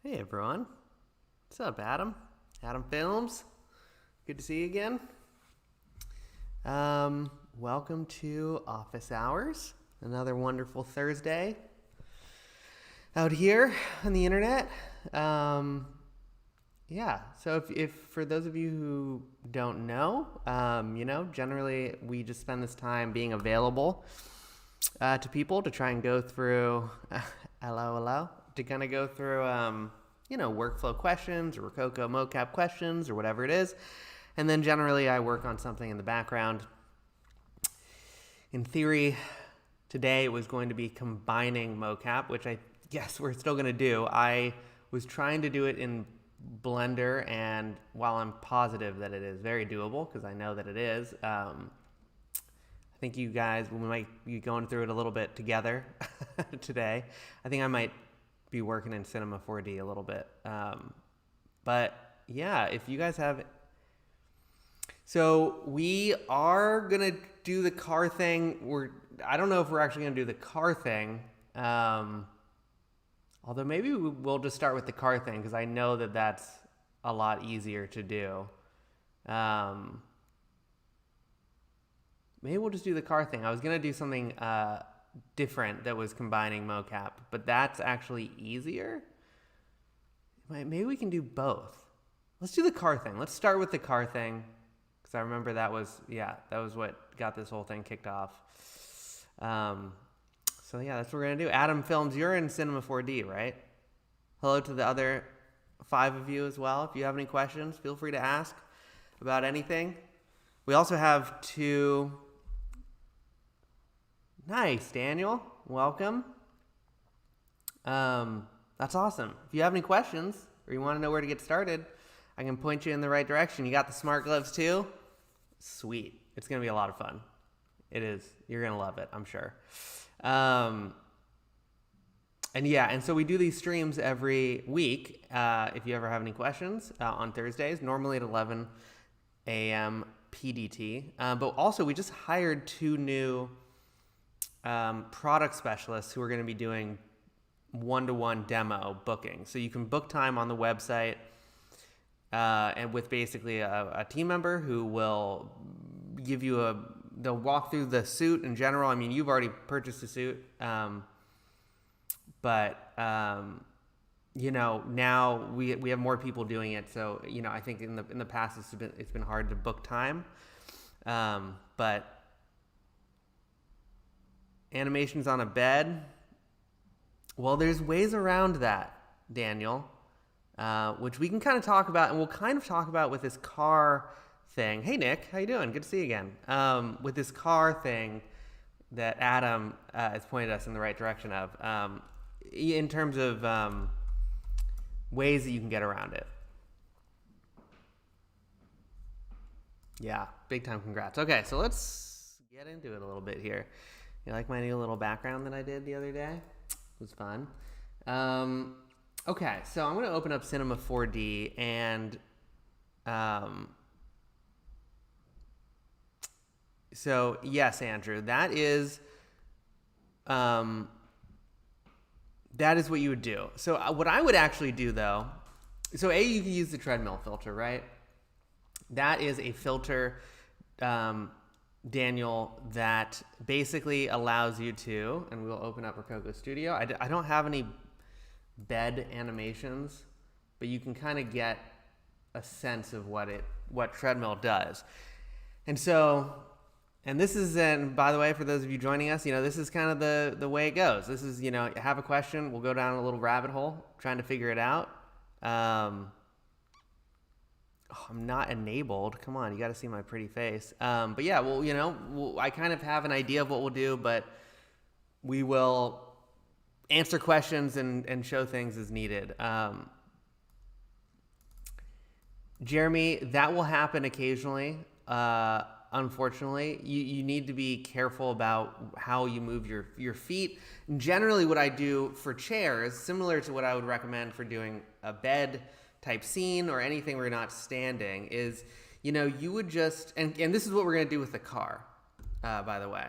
Hey everyone, what's up, Adam? Adam Films, good to see you again. Welcome to Office Hours, another wonderful Thursday out here on the internet. So if for those of you who don't know, generally we just spend this time being available to people to try and go through, to kind of go through, workflow questions or Rokoko mocap questions or whatever it is. And then generally I work on something in the background. In theory, today it was going to be combining mocap, which I guess we're still going to do. I was trying to do it in Blender, and while I'm positive that it is very doable, because I know that it is, I think you guys, we might be going through it a little bit together today. I think I might be working in Cinema 4D a little bit. But yeah, if you guys have... So we are going to do the car thing. I don't know if we're actually going to do the car thing. Although maybe we'll just start with the car thing, because I know that that's a lot easier to do. Maybe we'll just do the car thing. I was going to do something different that was combining mocap, but that's actually easier. Maybe we can do both. Let's do the car thing. Let's start with the car thing, because I remember that was what got this whole thing kicked off. So yeah, that's what we're going to do. Adam Films, you're in Cinema 4D, right? Hello to the other 5 of you as well. If you have any questions, feel free to ask about anything. We also have 2... Nice, Daniel. Welcome. That's awesome. If you have any questions or you want to know where to get started, I can point you in the right direction. You got the smart gloves too? Sweet. It's going to be a lot of fun. It is. You're going to love it, I'm sure. And so we do these streams every week. If you ever have any questions on Thursdays, normally at 11 a.m. PDT. But also we just hired 2 new product specialists who are going to be doing one-to-one demo booking. So you can book time on the website and with basically a team member who will give you they'll walk through the suit in general. I mean, you've already purchased a suit, but now we have more people doing it. So, I think in the past it's been hard to book time, but animations on a bed. Well, there's ways around that, Daniel, which we can kind of talk about, and we'll kind of talk about with this car thing. Hey, Nick, how you doing? Good to see you again. With this car thing that Adam has pointed us in the right direction of, in terms of ways that you can get around it. Yeah, big time congrats. Okay, so let's get into it a little bit here. You like my new little background that I did the other day? It was fun. Okay, so I'm going to open up Cinema 4D, and so yes, Andrew, that is what you would do. So what I would actually do, though, so you can use the Treadmill Filter, right? That is a filter, Daniel, that basically allows you to, and we'll open up Rokoko Studio. I don't have any bed animations, but you can kind of get a sense of what Treadmill does. And so, and this is, and by the way, for those of you joining us, this is kind of the way it goes. This is, have a question, we'll go down a little rabbit hole trying to figure it out. I'm not enabled. Come on, you got to see my pretty face. But yeah, I kind of have an idea of what we'll do, but we will answer questions and show things as needed. Jeremy, that will happen occasionally. Unfortunately, you need to be careful about how you move your feet. Generally, what I do for chairs, similar to what I would recommend for doing a bed type scene or anything where you're not standing, is you would just, and this is what we're going to do with the car, by the way.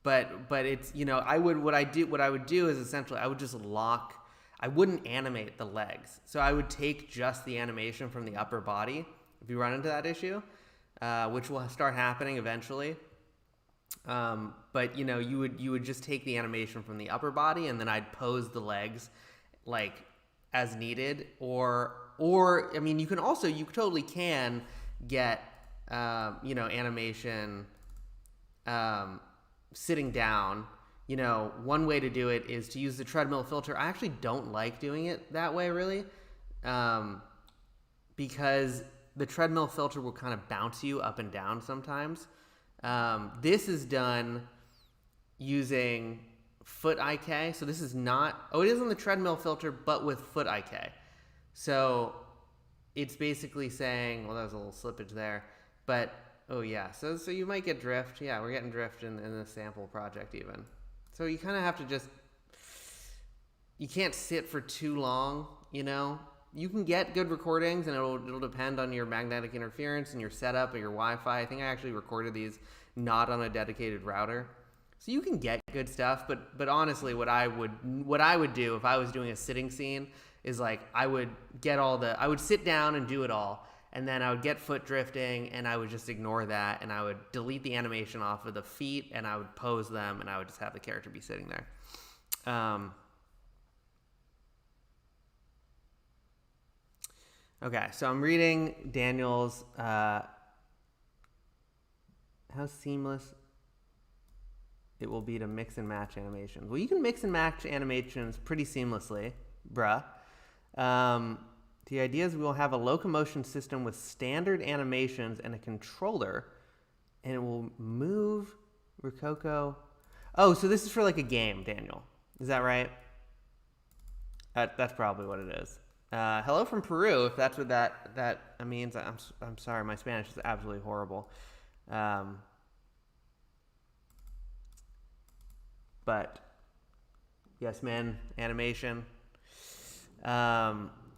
but it's, you know, what I would do is essentially I would just lock. I wouldn't animate the legs, so I would take just the animation from the upper body. If you run into that issue, which will start happening eventually. But you know, you would just take the animation from the upper body, and then I'd pose the legs like as needed, or I mean, you totally can get you know, animation sitting down. You know, one way to do it is to use the treadmill filter. I actually don't like doing it that way, really, because the treadmill filter will kind of bounce you up and down sometimes. This is done using foot IK. So this is not, it is on the treadmill filter, but with foot IK. So it's basically saying, well, that was a little slippage there, but, oh yeah. So you might get drift. Yeah, we're getting drift in the sample project even. So you kind of have to you can't sit for too long, you know? You can get good recordings, and it'll depend on your magnetic interference and your setup or your Wi-Fi. I think I actually recorded these not on a dedicated router, so you can get good stuff. But honestly, what I would do if I was doing a sitting scene is like I would sit down and do it all, and then I would get foot drifting, and I would just ignore that, and I would delete the animation off of the feet, and I would pose them, and I would just have the character be sitting there. Okay, so I'm reading Daniel's, how seamless it will be to mix and match animations. Well, you can mix and match animations pretty seamlessly, bruh. The idea is we will have a locomotion system with standard animations and a controller, and it will move Rokoko. Oh, so this is for like a game, Daniel. Is that right? That's probably what it is. Hello from Peru, if that's what that means. I'm sorry, my Spanish is absolutely horrible. But yes, man, animation.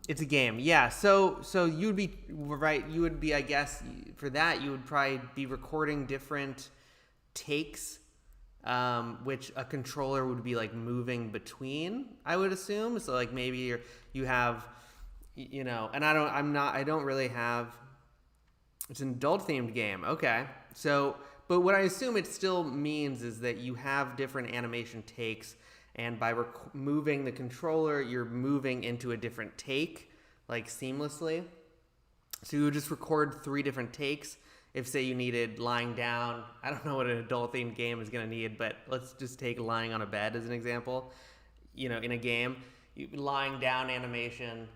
It's a game, yeah. So you'd be right. You would be, I guess, for that you would probably be recording different takes, which a controller would be like moving between, I would assume. So like maybe you have, you know, and I don't really have. It's an adult themed game, okay. So, but what I assume it still means is that you have different animation takes. And by moving the controller, you're moving into a different take, like seamlessly. So you would just record 3 different takes. If, say, you needed lying down, I don't know what an adult-themed game is going to need, but let's just take lying on a bed as an example. You know, in a game, lying down animation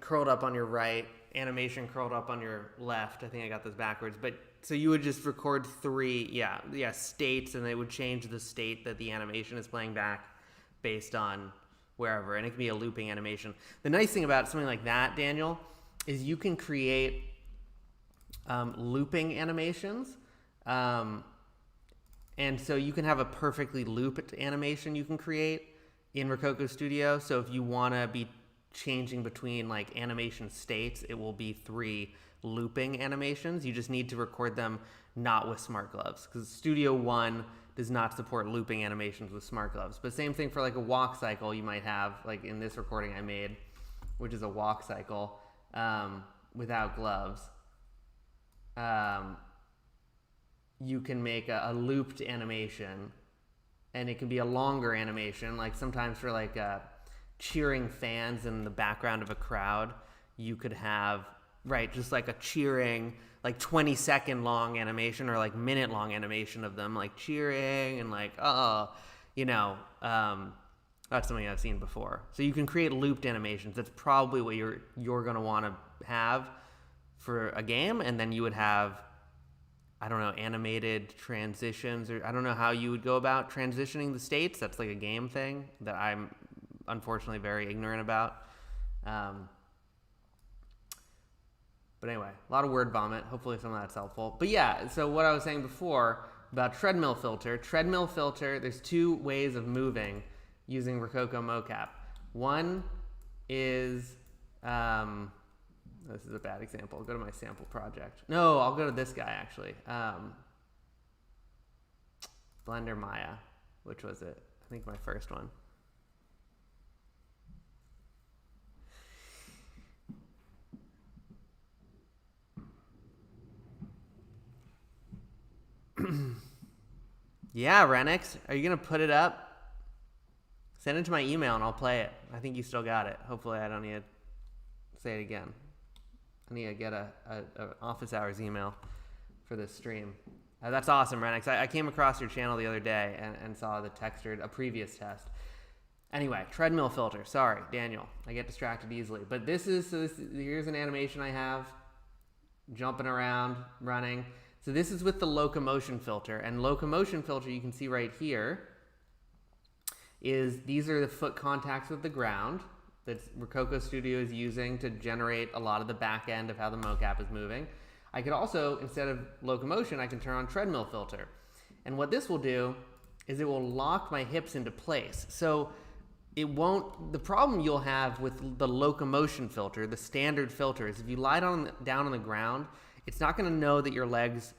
curled up on your right, animation curled up on your left. I think I got this backwards, but so you would just record 3, states, and they would change the state that the animation is playing back based on wherever, and it can be a looping animation. The nice thing about something like that, Daniel, is you can create looping animations, and so you can have a perfectly looped animation you can create in Rokoko Studio. So if you want to be changing between like animation states, it will be 3 looping animations. You just need to record them not with smart gloves, because Studio One does not support looping animations with smart gloves. But same thing for like a walk cycle you might have, like in this recording I made, which is a walk cycle without gloves. You can make a looped animation, and it can be a longer animation, like sometimes for like cheering fans in the background of a crowd, you could have just like a cheering, like 20-second long animation or like minute-long animation of them like cheering and like, that's something I've seen before. So you can create looped animations. That's probably what you're going to want to have for a game, and then you would have, I don't know, animated transitions, or I don't know how you would go about transitioning the states. That's like a game thing that I'm unfortunately very ignorant about. But anyway, a lot of word vomit. Hopefully some of that's helpful. But yeah, so what I was saying before about Treadmill Filter. There's 2 ways of moving using Rokoko mocap. One is, this is a bad example. I'll go to my sample project. No, I'll go to this guy actually. Blender Maya. Which was it? I think my first one. Yeah, Renix, are you going to put it up? Send it to my email and I'll play it. I think you still got it. Hopefully I don't need to say it again. I need to get a office hours email for this stream. That's awesome, Renix. I came across your channel the other day and saw the textured, a previous test. Anyway, Treadmill Filter. Sorry, Daniel. I get distracted easily. But here's an animation I have. Jumping around, running. So this is with the Locomotion Filter. And Locomotion Filter, you can see right here, these are the foot contacts with the ground that Rokoko Studio is using to generate a lot of the back end of how the mocap is moving. I could also, instead of Locomotion, I can turn on Treadmill Filter. And what this will do is it will lock my hips into place. So it won't, the problem you'll have with the Locomotion Filter, the standard filter, is if you lie down on the ground, it's not gonna know that your legs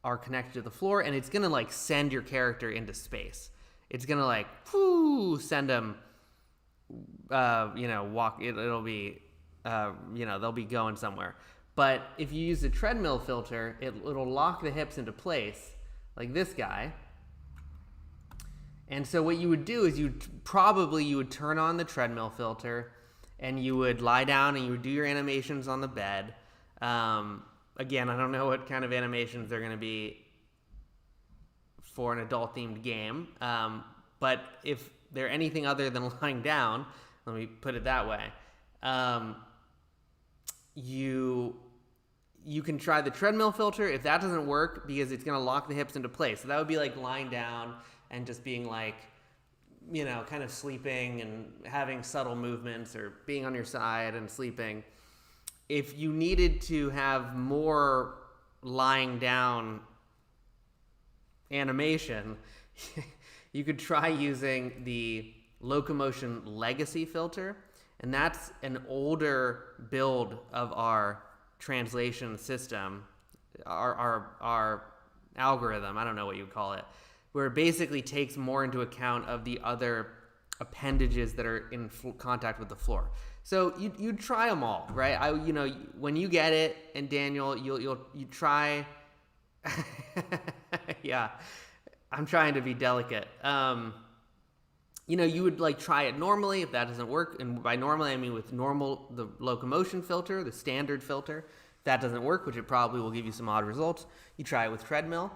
are connected to the floor, and it's gonna like send your character into space. It's gonna like, send them, walk, it'll be, they'll be going somewhere. But if you use the Treadmill Filter, it'll lock the hips into place, like this guy. And so what you would do is you would turn on the Treadmill Filter, and you would lie down and you would do your animations on the bed. Again, I don't know what kind of animations they're going to be for an adult-themed game, but if they're anything other than lying down, let me put it that way, you can try the Treadmill Filter. If that doesn't work, because it's going to lock the hips into place. So that would be like lying down and just being like, kind of sleeping and having subtle movements, or being on your side and sleeping. If you needed to have more lying down animation, you could try using the Locomotion Legacy filter, and that's an older build of our translation system, our algorithm, I don't know what you would call it, where it basically takes more into account of the other appendages that are in contact with the floor. So you try them all, right? When you get it, and Daniel, you try. Yeah, I'm trying to be delicate. You would like try it normally. If that doesn't work, and by normally I mean with the Locomotion Filter, the standard filter. If that doesn't work, which it probably will give you some odd results, you try it with Treadmill.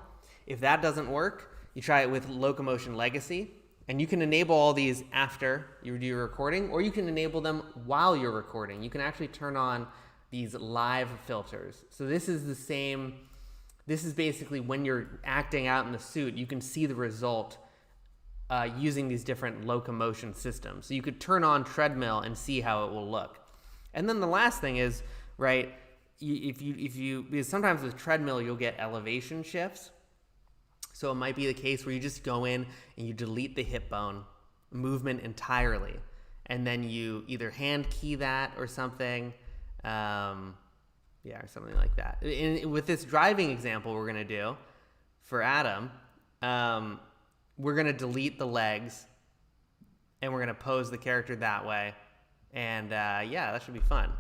If that doesn't work, you try it with Locomotion Legacy. And you can enable all these after you do your recording, or you can enable them while you're recording. You can actually turn on these live filters. So this is basically when you're acting out in the suit, you can see the result using these different locomotion systems. So you could turn on Treadmill and see how it will look. And then the last thing is, right, because sometimes with Treadmill you'll get elevation shifts. So it might be the case where you just go in and you delete the hip bone movement entirely, and then you either hand key that or something, or something like that. With this driving example we're going to do for Adam, we're going to delete the legs, and we're going to pose the character that way, and that should be fun.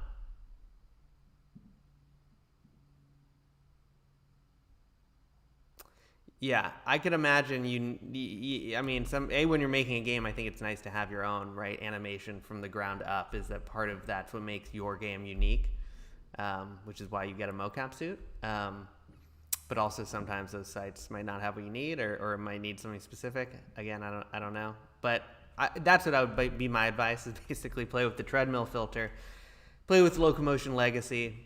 Yeah, I could imagine when you're making a game, I think it's nice to have your own, right, animation from the ground up. Is that part of that's what makes your game unique, which is why you get a mocap suit. But also sometimes those sites might not have what you need, or might need something specific. Again, I don't know. But that's what would be my advice, is basically play with the Treadmill Filter, play with Locomotion Legacy.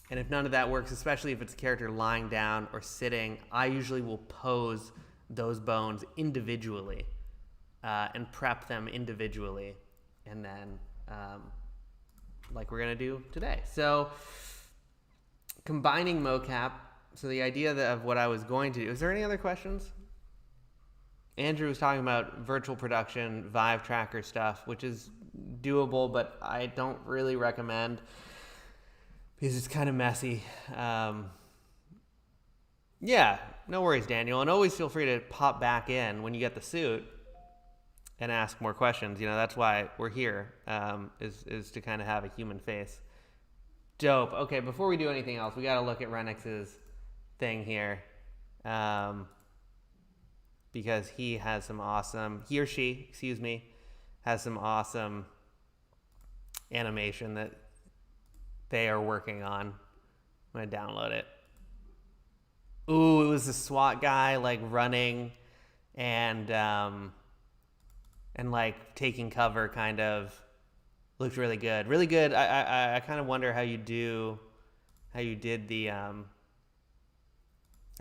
And if none of that works, especially if it's a character lying down or sitting, I usually will pose those bones individually and prep them individually, and then like we're going to do today. So combining mocap. So the idea of what I was going to do, is there any other questions? Andrew was talking about virtual production, Vive tracker stuff, which is doable, but I don't really recommend, because it's kind of messy. Yeah, no worries, Daniel. And always feel free to pop back in when you get the suit and ask more questions. You know, that's why we're here, is to kind of have a human face. Dope. Okay, before we do anything else, we got to look at Renix's thing here. Because he has some awesome, he or she, excuse me, has some awesome animation that they are working on. I'm going to download it. Ooh, it was the SWAT guy like running and like taking cover, kind of. Looked really good. Really good. I kind of wonder how you did the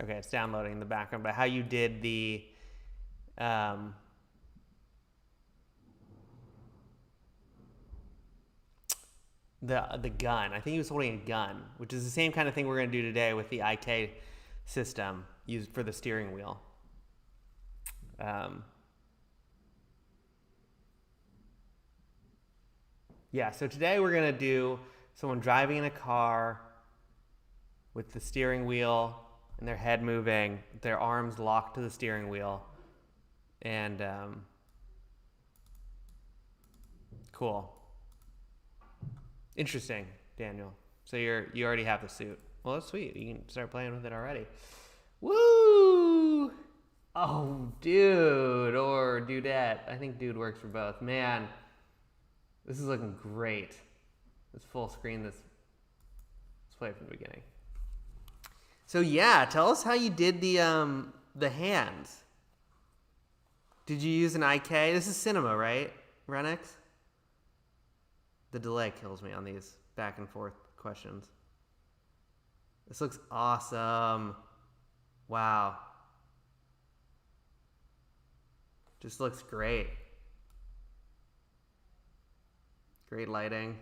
okay, it's downloading in the background, but how you did the gun. I think he was holding a gun, which is the same kind of thing we're going to do today with the IK system used for the steering wheel. Yeah, so today we're going to do someone driving in a car with the steering wheel and their head moving, their arms locked to the steering wheel. And cool. Interesting, Daniel. So you already have the suit. Well, that's sweet. You can start playing with it already. Woo! Oh, dude, or dudette. I think dude works for both. Man, this is looking great. Let's full screen this. Let's play it from the beginning. So yeah, tell us how you did the hands. Did you use an IK? This is cinema, right, Renix? The delay kills me on these back and forth questions. This looks awesome. Wow. Just looks great. Great lighting.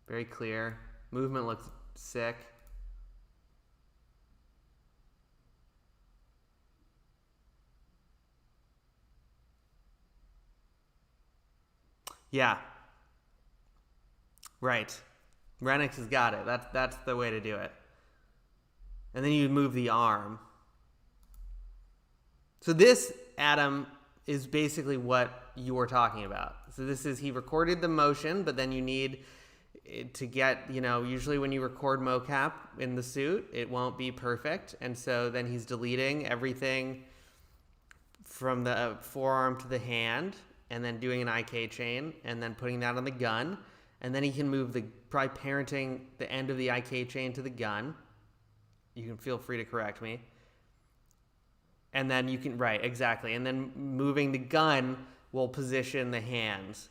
Very clear. Movement looks sick. Yeah. Right. Renix has got it. That's the way to do it. And then you move the arm. So this, Adam, is basically what you were talking about. So this is, he recorded the motion, but then you need to get, usually when you record mocap in the suit, it won't be perfect. And so then he's deleting everything from the forearm to the hand, and then doing an IK chain, and then putting that on the gun. And then he can move probably parenting the end of the IK chain to the gun. You can feel free to correct me. And then you can, right, exactly. And then moving the gun will position the hands.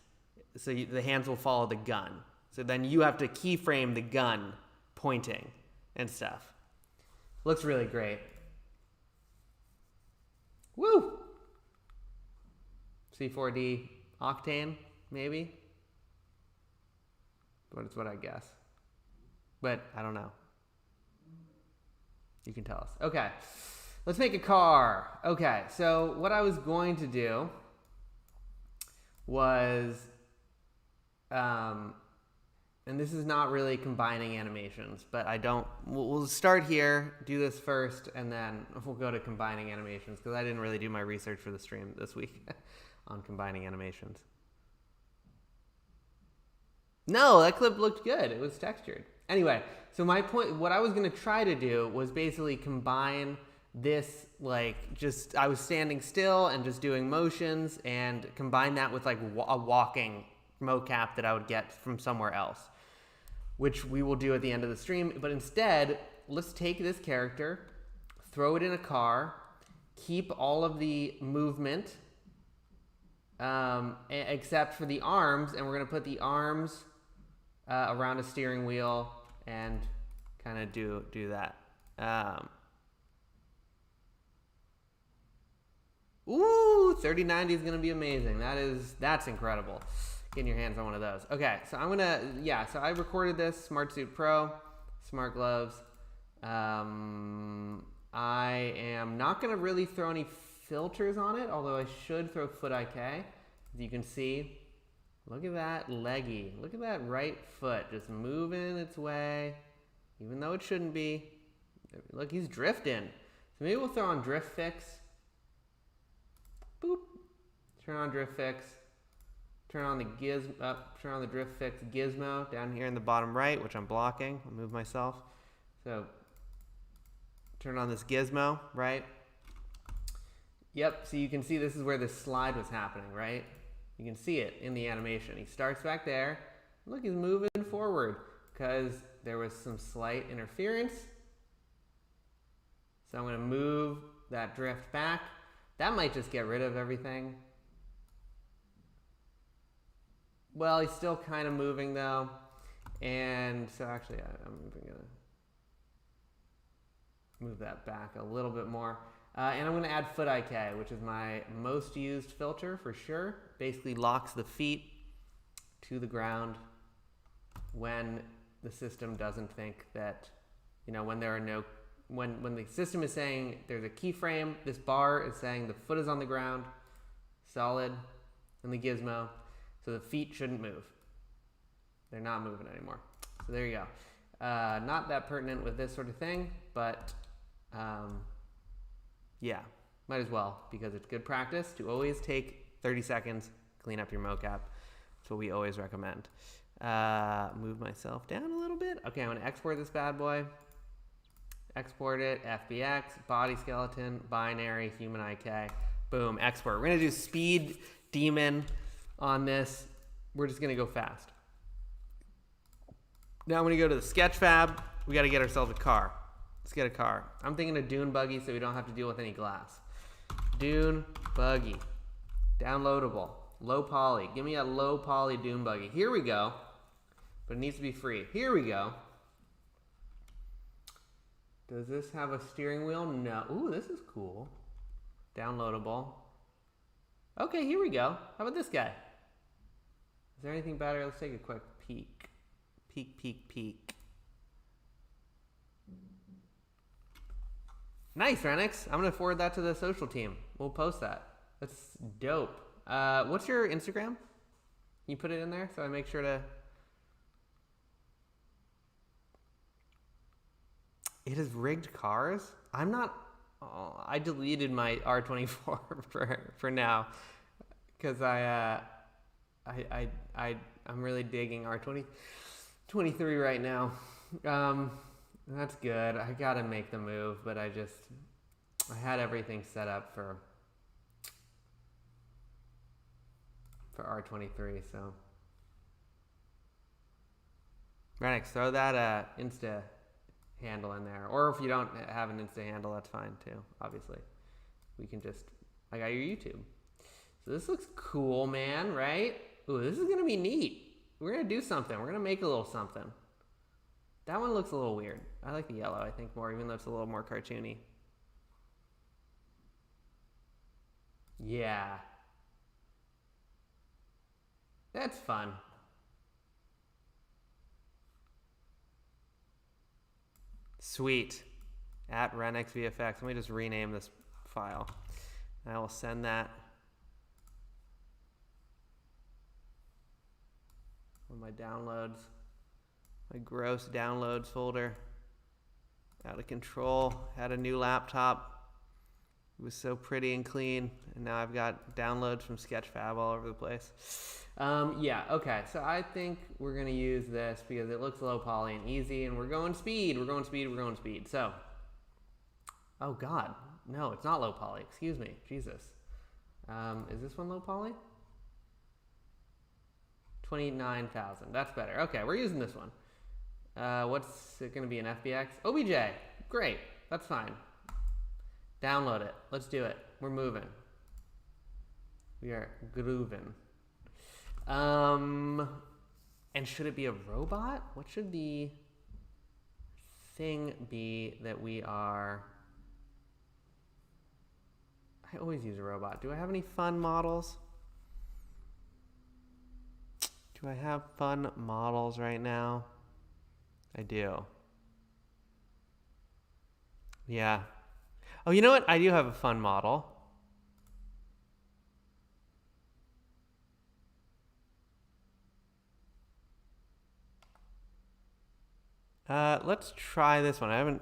So the hands will follow the gun. So then you have to keyframe the gun pointing and stuff. Looks really great. Woo! C4D Octane, maybe? That's what I guess. But I don't know. You can tell us. Okay. Let's make a car. Okay, so what I was going to do was, and this is not really combining animations, but we'll start here, do this first, and then we'll go to combining animations, because I didn't really do my research for the stream this week on combining animations. No, that clip looked good. It was textured. Anyway, so my point, what I was going to try to do was basically combine this, I was standing still and just doing motions, and combine that with a walking mocap that I would get from somewhere else, which we will do at the end of the stream. But instead, let's take this character, throw it in a car, keep all of the movement, except for the arms, and we're going to put the arms around a steering wheel and kind of do that. Ooh, 3090 is going to be amazing. That's incredible. Getting your hands on one of those. Okay, so so I recorded this, Smart Suit Pro, Smart Gloves. I am not going to really throw any filters on it, although I should throw foot IK. As you can see, look at that leggy. Look at that right foot just moving its way, even though it shouldn't be. Look, he's drifting. So maybe we'll throw on drift fix. Boop. Turn on drift fix. Turn on the turn on the drift fix gizmo down here in the bottom right, which I'm blocking. I'll move myself. So turn on this gizmo, right? Yep, so you can see this is where this slide was happening, right? You can see it in the animation. He starts back there. Look, he's moving forward because there was some slight interference. So I'm going to move that drift back. That might just get rid of everything. Well, he's still kind of moving though. And so actually I'm going to move that back a little bit more. And I'm going to add foot IK, which is my most used filter for sure. Basically locks the feet to the ground when the system doesn't think that, you know, when there are no, when the system is saying there's a keyframe, this bar is saying the foot is on the ground, solid, in the gizmo, so the feet shouldn't move. They're not moving anymore. So there you go. Not that pertinent with this sort of thing, but yeah, might as well, because it's good practice to always take 30 seconds, clean up your mocap. That's what we always recommend. Move myself down a little bit. Okay, I'm going to export this bad boy. Export it, FBX, body skeleton, binary, human IK. Boom, export. We're going to do speed demon on this. We're just going to go fast. Now I'm going to go to the sketch fab. We got to get ourselves a car. Let's get a car. I'm thinking a dune buggy so we don't have to deal with any glass. Dune buggy. Downloadable. Low poly. Give me a low poly dune buggy. Here we go. But it needs to be free. Here we go. Does this have a steering wheel? No. Ooh, this is cool. Downloadable. Okay, here we go. How about this guy? Is there anything better? Let's take a quick peek. Peek, peek, peek. Nice, Renix. I'm going to forward that to the social team. We'll post that. That's dope. What's your Instagram? Can you put it in there so I make sure to... It has rigged cars? I'm not... Oh, I deleted my R24 for now. Because I'm really digging R23 right now. That's good. I gotta make the move, but I had everything set up for R23, so. Renix, throw that Insta handle in there. Or if you don't have an Insta handle, that's fine too, obviously. We can just, I got your YouTube. So this looks cool, man, right? Ooh, this is gonna be neat. We're gonna do something. We're gonna make a little something. That one looks a little weird. I like the yellow, I think, more, even though it's a little more cartoony. Yeah. That's fun. Sweet. At RenXVFX. Let me just rename this file. I will send that on my downloads. My gross downloads folder. Out of control. Had a new laptop. It was so pretty and clean. And now I've got downloads from Sketchfab all over the place. Yeah, okay. So I think we're going to use this because it looks low poly and easy. And we're going speed. We're going speed. We're going speed. So, oh God. No, it's not low poly. Excuse me. Jesus. Is this one low poly? 29,000. That's better. Okay, we're using this one. What's it going to be, an FBX? OBJ. Great. That's fine. Download it. Let's do it. We're moving. We are grooving. And should it be a robot? What should the thing be that we are... I always use a robot. Do I have any fun models? Do I have fun models right now? I do. Yeah. Oh, you know what? I do have a fun model. Let's try this one. I haven't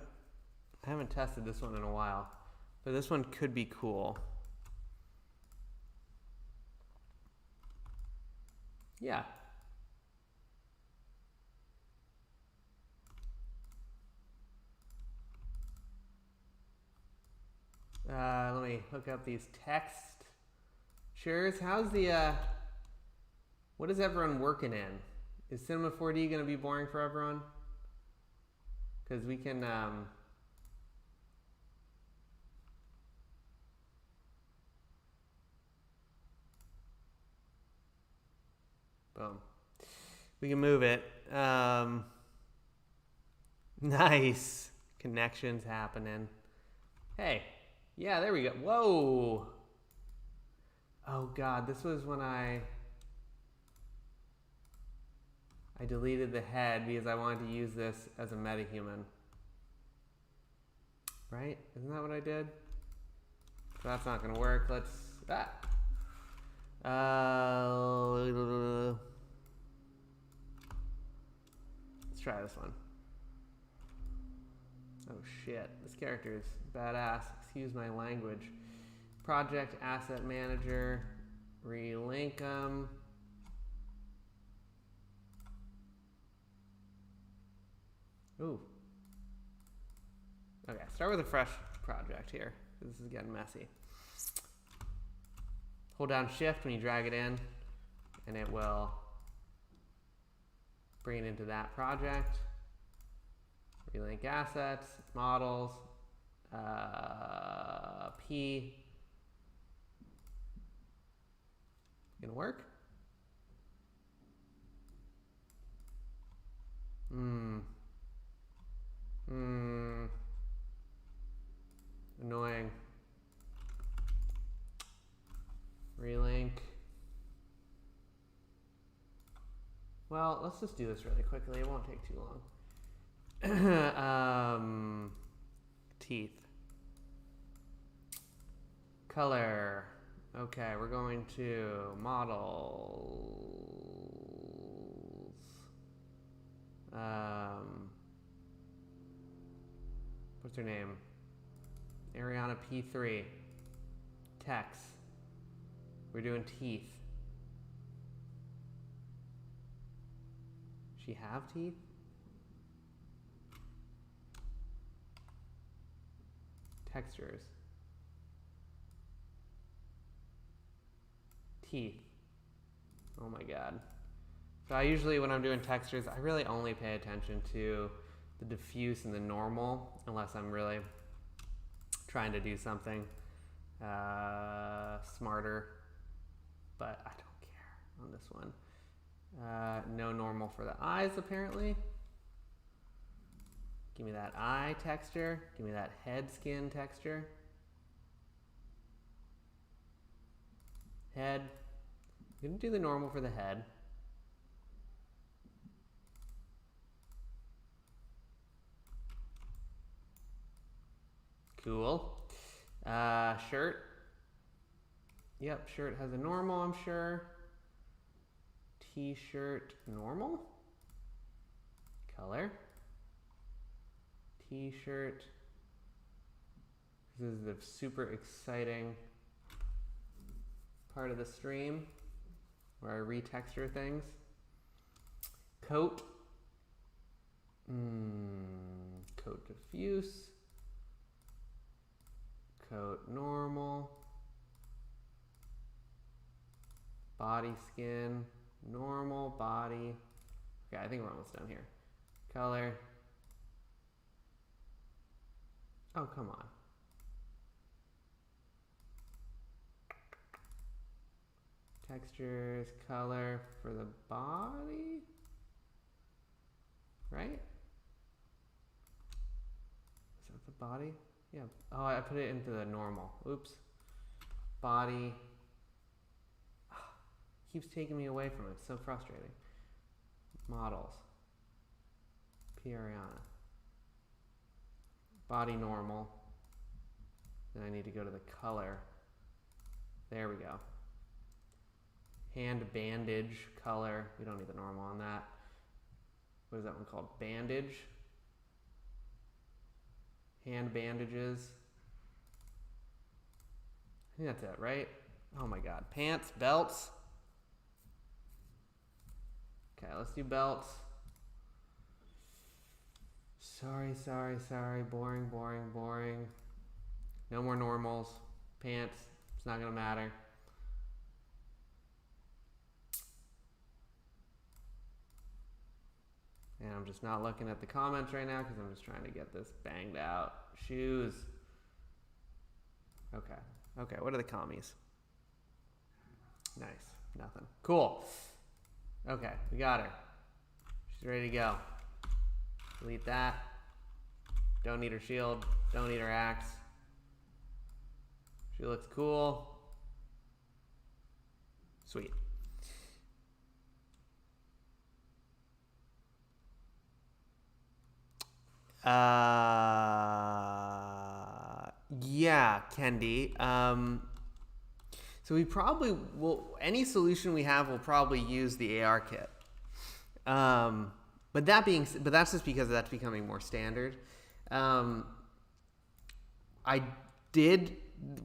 I haven't tested this one in a while, but this one could be cool. Yeah. Let me hook up these textures. How's the, what is everyone working in? Is Cinema 4D going to be boring for everyone? Because we can, boom. We can move it. Nice. Connections happening. Hey. Yeah, there we go. Whoa. Oh God, this was when I deleted the head because I wanted to use this as a metahuman. Right? Isn't that what I did? So that's not gonna work. Let's try this one. Oh shit, this character is badass. Excuse my language. Project Asset Manager, relink them. Ooh. Okay, start with a fresh project here. This is getting messy. Hold down Shift when you drag it in, and it will bring it into that project. Relink assets, models, P. Gonna work? Annoying. Relink. Well, let's just do this really quickly. It won't take too long. Teeth. Color. Okay, we're going to models. What's her name? Ariana P3. Text. We're doing teeth. She have teeth? Textures. Teeth. Oh my god. So I usually, when I'm doing textures, I really only pay attention to the diffuse and the normal, unless I'm really trying to do something smarter. But I don't care on this one. No normal for the eyes, apparently. Give me that eye texture. Give me that head skin texture. Head. I'm going to do the normal for the head. Cool. Shirt. Yep, shirt has a normal, I'm sure. T-shirt normal. Color. T-shirt. This is the super exciting part of the stream where I retexture things. Coat. Coat diffuse. Coat normal. Body skin. Normal body. Okay, I think we're almost done here. Color. Oh, come on. Textures, color for the body. Right? Is that the body? Yeah. Oh, I put it into the normal. Oops. Body. Keeps taking me away from it. It's so frustrating. Models. P. Ariana. Body normal. Then I need to go to the color. There we go. Hand bandage color. We don't need the normal on that. What is that one called? Bandage. hand bandages. I think that's it, right? Oh my God. Pants, belts. Okay, let's do belts. Sorry. Boring. No more normals. Pants. It's not gonna matter. And I'm just not looking at the comments right now because I'm just trying to get this banged out. Shoes. Okay, what are the commies? Nice, nothing. Cool. Okay, we got her. She's ready to go. Delete that. Don't need her shield. Don't need her axe. She looks cool. Sweet. Yeah, Kendi. So we probably will, any solution we have will probably use the AR kit. But that's just because that's becoming more standard.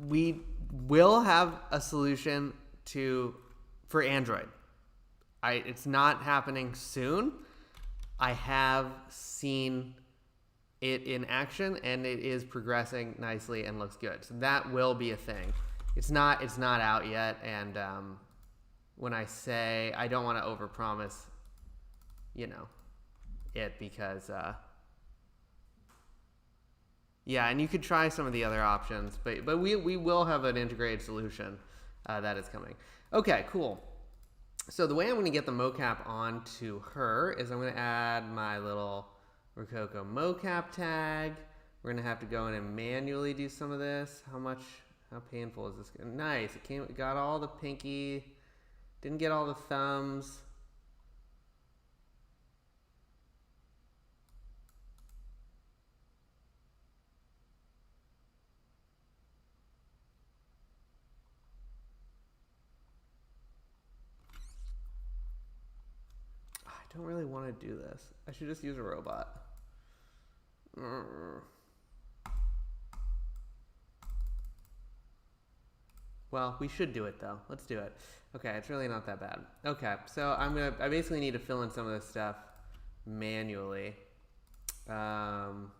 We will have a solution for Android. It's not happening soon. I have seen it in action and it is progressing nicely and looks good. So that will be a thing. It's not out yet, and when I say I don't want to overpromise, it because yeah, and you could try some of the other options, but we will have an integrated solution that is coming. Okay, cool. So the way I'm going to get the mocap onto her is I'm going to add my little Rokoko mocap tag. We're going to have to go in and manually do some of this. How painful is this? Nice. It got all the pinky. Didn't get all the thumbs. I don't really want to do this. I should just use a robot. Well, we should do it though. Let's do it. Okay, it's really not that bad. Okay, so I basically need to fill in some of this stuff manually. Spine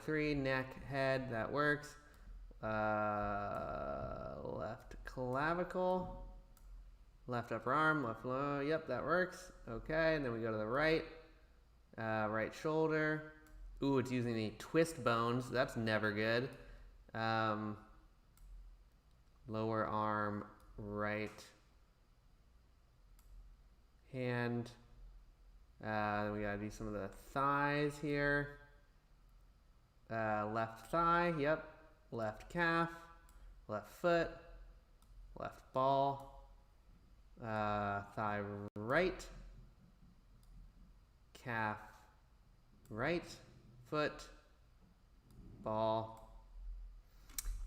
3, neck, head, that works. Left clavicle, left upper arm, left lower, yep, that works. Okay, and then we go to the right. Right shoulder. Ooh, it's using the twist bones. That's never good. Lower arm, right hand. Then we gotta do some of the thighs here. Left thigh, yep. Left calf, left foot, left ball, thigh right, calf right, foot, ball.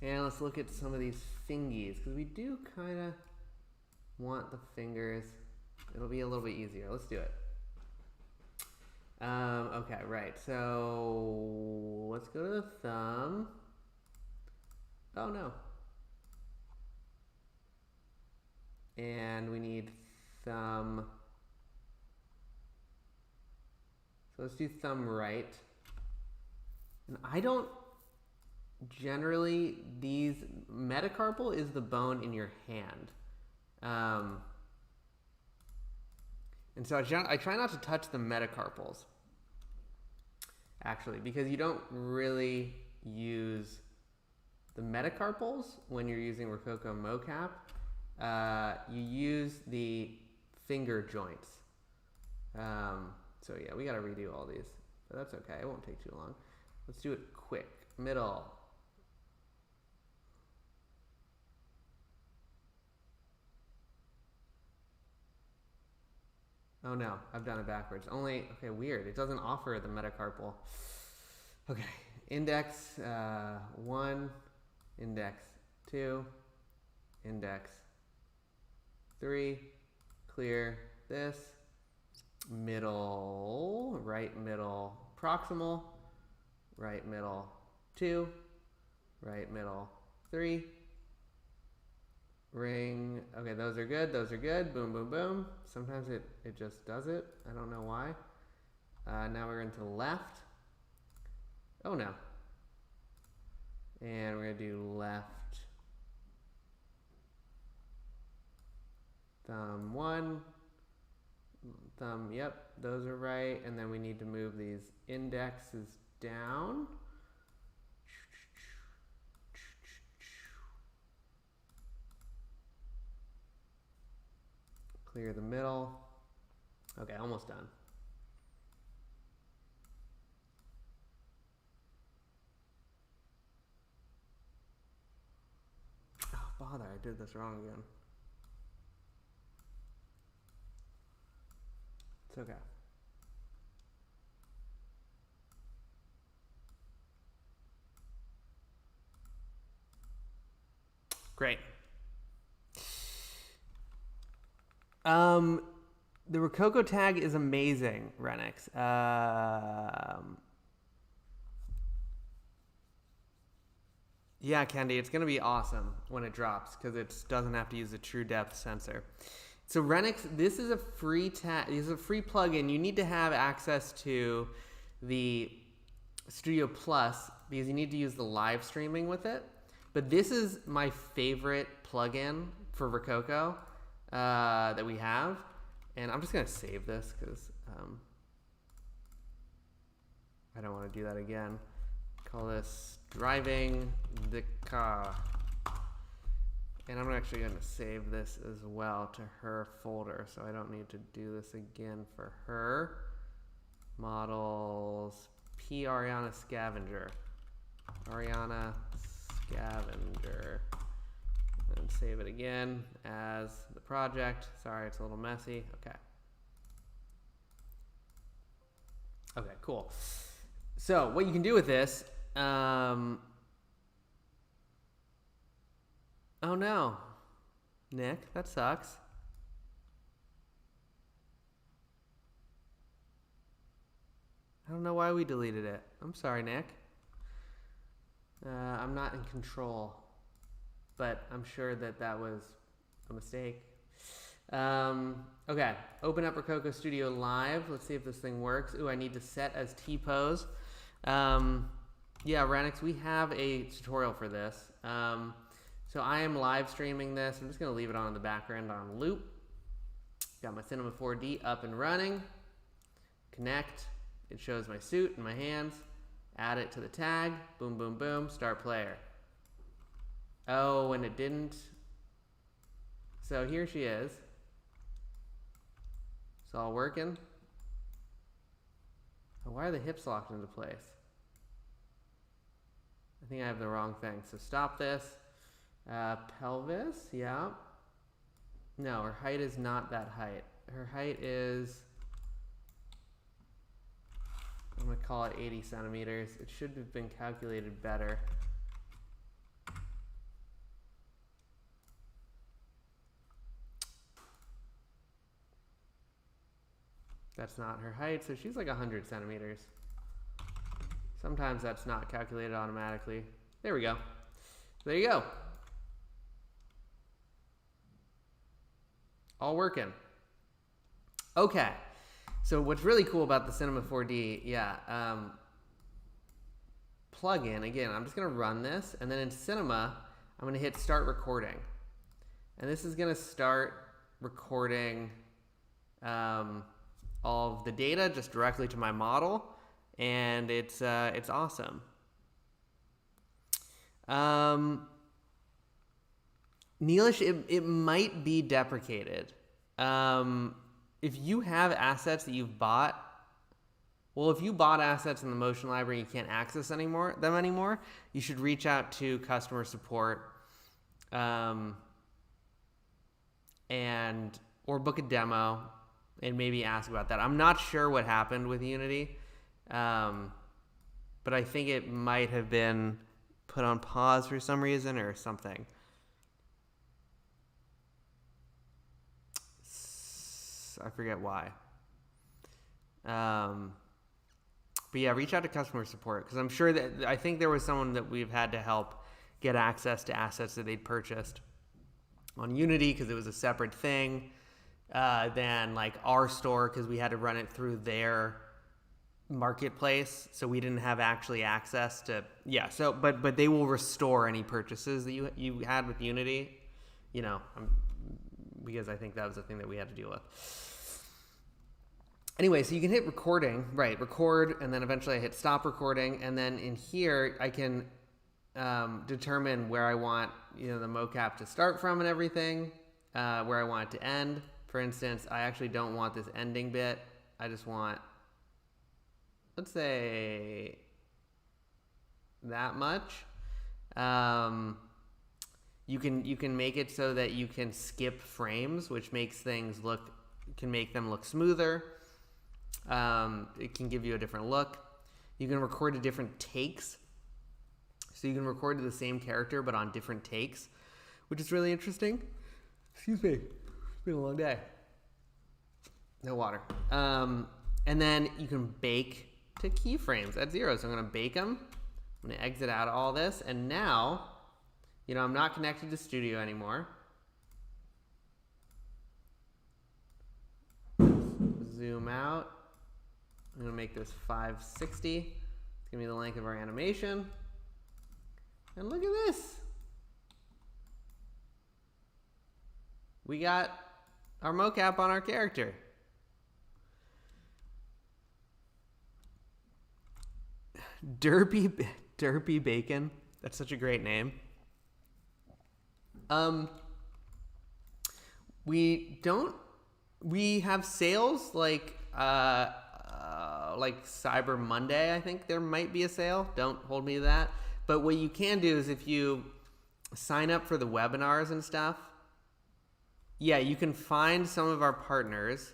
And let's look at some of these fingies, because we do kind of want the fingers. It'll be a little bit easier. Let's do it. Okay, right. So let's go to the thumb. Oh no. And we need thumb. So let's do thumb right. And I don't generally, these metacarpal is the bone in your hand. And so I try not to touch the metacarpals, actually, because you don't really use the metacarpals when you're using Rokoko mocap. You use the finger joints. So yeah, we gotta redo all these, but that's okay. It won't take too long. Let's do it quick. Middle. Oh no, I've done it backwards. Okay, weird. It doesn't offer the metacarpal. Okay, index 1, index 2, index 3, clear this, middle, right middle proximal, right middle 2, right middle 3, ring. Okay, those are good, those are good. Boom, boom, boom. Sometimes it just does it. I don't know why. Now we're going to the left. Oh no. And we're going to do left thumb 1, thumb, yep, those are right. And then we need to move these indexes down. Clear the middle. Okay, almost done. Oh, bother, I did this wrong again. It's okay. Great. The Rokoko tag is amazing, Renix. Yeah, Candy, it's going to be awesome when it drops because it doesn't have to use a true depth sensor. So Renix, this is a free tag. This is a free plugin. You need to have access to the Studio Plus because you need to use the live streaming with it. But this is my favorite plugin for Rokoko that we have. And I'm just going to save this because I don't want to do that again. Call this driving the car. And I'm actually going to save this as well to her folder so I don't need to do this again for her. Models, P. Ariana Scavenger. Ariana Scavenger. And save it again as the project. Sorry, it's a little messy. Okay. Okay, cool. So what you can do with this, oh no, Nick, that sucks. I don't know why we deleted it. I'm sorry, Nick. I'm not in control, but I'm sure that that was a mistake. Okay, open up Rokoko Studio Live. Let's see if this thing works. Ooh, I need to set as T-pose. Yeah, Renix, we have a tutorial for this. So I am live streaming this. I'm just going to leave it on in the background on loop. Got my Cinema 4D up and running. Connect. It shows my suit and my hands. Add it to the tag. Boom, boom, boom. Start player. Oh, and it didn't. So here she is. It's all working. Oh, why are the hips locked into place? I think I have the wrong thing. So stop this. Pelvis, yeah. No, her height is not that height. Her height is, I'm going to call it 80 centimeters. It should have been calculated better. That's not her height, so she's like 100 centimeters. Sometimes that's not calculated automatically. There we go. There you go. All working. Okay. So what's really cool about the Cinema 4D, plugin, again, I'm just going to run this, and then in Cinema, I'm going to hit Start Recording. And this is going to start recording all of the data just directly to my model, and it's awesome. Neelish, it might be deprecated. If you have assets that you've bought, well, if you bought assets in the Motion library and you can't access them anymore, you should reach out to customer support or book a demo and maybe ask about that. I'm not sure what happened with Unity, but I think it might have been put on pause for some reason or something. I forget why. But yeah, reach out to customer support, because I'm sure that, I think there was someone that we've had to help get access to assets that they'd purchased on Unity, because it was a separate thing than like our store, because we had to run it through their marketplace, so we didn't have actually access to. Yeah, so but they will restore any purchases that you had with Unity, you know, because I think that was the thing that we had to deal with. Anyway, so you can hit recording, right, record, and then eventually I hit stop recording, and then in here I can determine where I want, you know, the mocap to start from and everything, where I want it to end. For instance, I actually don't want this ending bit. I just want, let's say, that much. You can make it so that you can skip frames, which makes things can make them look smoother. It can give you a different look. You can record to different takes. So you can record to the same character, but on different takes, which is really interesting. Excuse me. It's been a long day. No water. And then you can bake to keyframes at 0. So I'm going to bake them. I'm going to exit out all this. And now, you know, I'm not connected to Studio anymore. Zoom out. I'm going to make this 560. It's going to be the length of our animation. And look at this. We got our mocap on our character. Derpy Bacon. That's such a great name. We have sales like Cyber Monday. I think there might be a sale. Don't hold me to that. But what you can do is, if you sign up for the webinars and stuff, yeah, you can find some of our partners.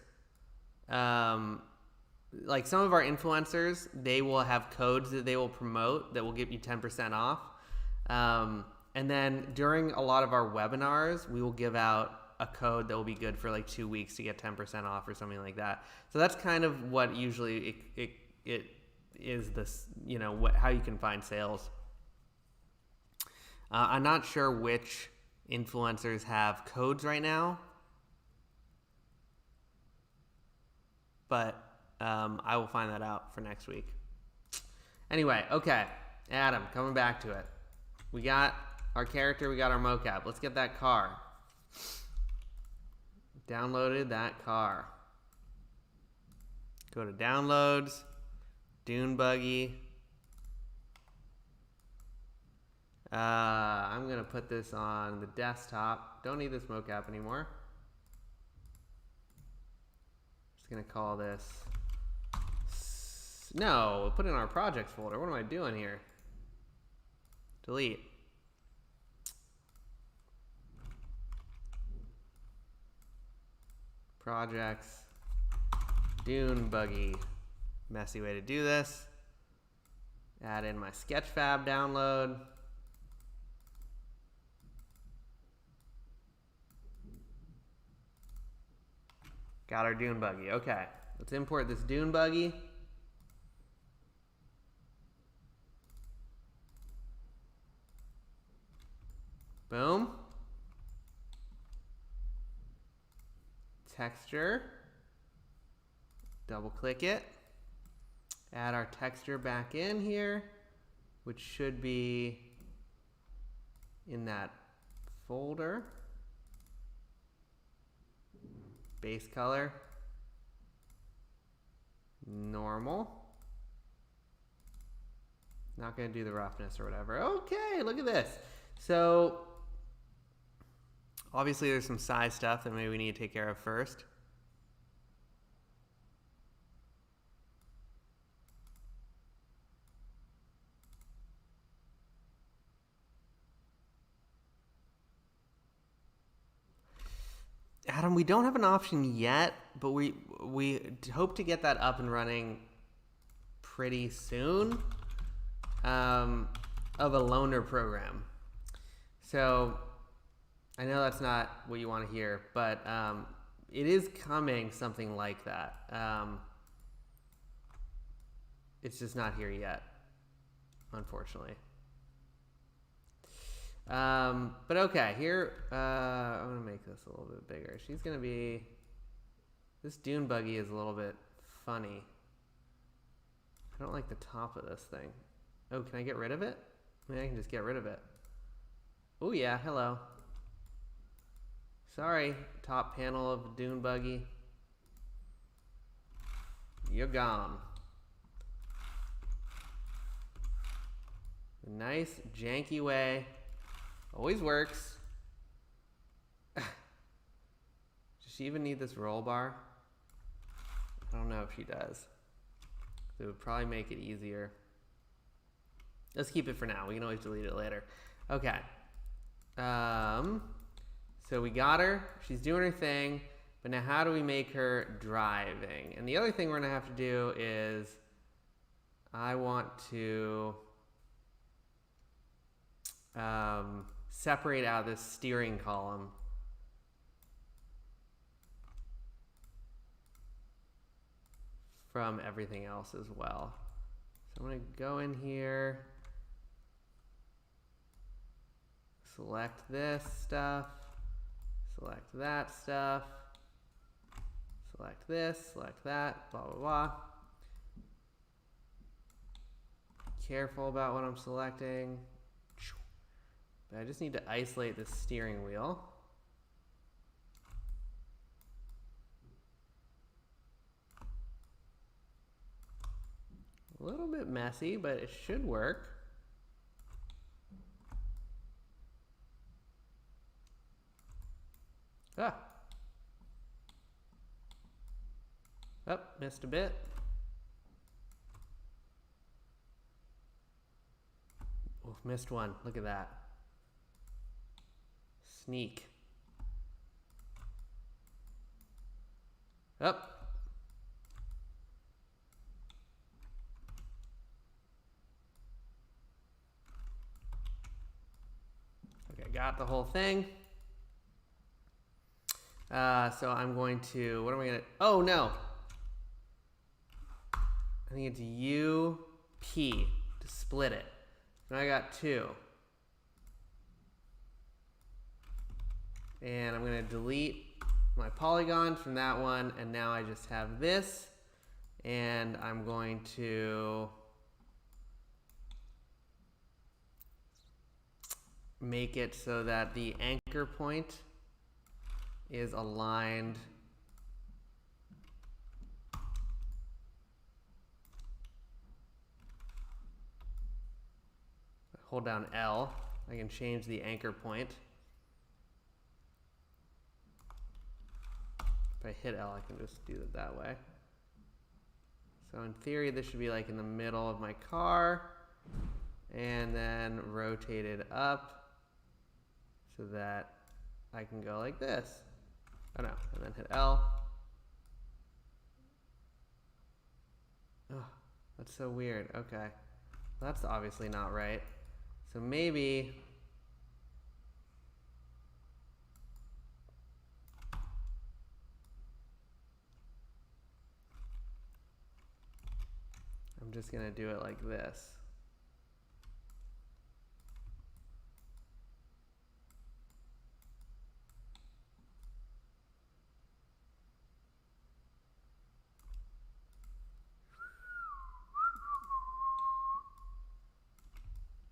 Like some of our influencers, they will have codes that they will promote that will give you 10% off. And then during a lot of our webinars, we will give out a code that will be good for like 2 weeks to get 10% off or something like that. So that's kind of what usually it is, this, you know, how you can find sales. I'm not sure which influencers have codes right now, but I will find that out for next week. Anyway, okay, Adam, coming back to it. We got our character, we got our mocap. Let's get that car. Downloaded that car. Go to downloads, Dune Buggy. I'm going to put this on the desktop. Don't need this mocap anymore. Just going to call this... No, put it in our projects folder. What am I doing here? Delete. Projects. Dune Buggy. Messy way to do this. Add in my Sketchfab download. Got our Dune Buggy. Okay, let's import this Dune Buggy. Boom. Texture. Double click it. Add our texture back in here, which should be in that folder. Base color. Normal. Not going to do the roughness or whatever. Okay, look at this. So obviously there's some size stuff that maybe we need to take care of first. Adam, we don't have an option yet, but we hope to get that up and running pretty soon, of a loaner program. So I know that's not what you want to hear, but it is coming, something like that. It's just not here yet, unfortunately. But okay, here, I'm gonna make this a little bit bigger. She's gonna be, this dune buggy is a little bit funny. I don't like the top of this thing. Oh, can I get rid of it? Maybe I can just get rid of it. Oh yeah, hello. Sorry, top panel of dune buggy. You're gone. A nice, janky way. Always works. Does she even need this roll bar? I don't know if she does. It would probably make it easier. Let's keep it for now. We can always delete it later. Okay. So we got her. She's doing her thing. But now how do we make her driving? And the other thing we're going to have to do is I want to separate out this steering column from everything else as well. So I'm going to go in here, select this stuff, select that stuff, select this, select that, blah, blah, blah. Careful about what I'm selecting. But I just need to isolate the steering wheel. A little bit messy, but it should work. Ah. Oh, missed a bit. Oh, missed one. Look at that. Sneak. Up. Okay, got the whole thing. So I'm going to, what am I going to, oh no. I think it's UP to split it. Now I got 2. And I'm going to delete my polygons from that one, and now I just have this, and I'm going to make it so that the anchor point is aligned hold down L. I can change the anchor point. If I hit L, I can just do it that way. So in theory, this should be like in the middle of my car, and then rotate it up so that I can go like this. Oh no, and then hit L. Oh, that's so weird. Okay, well, that's obviously not right. So maybe I'm just gonna do it like this.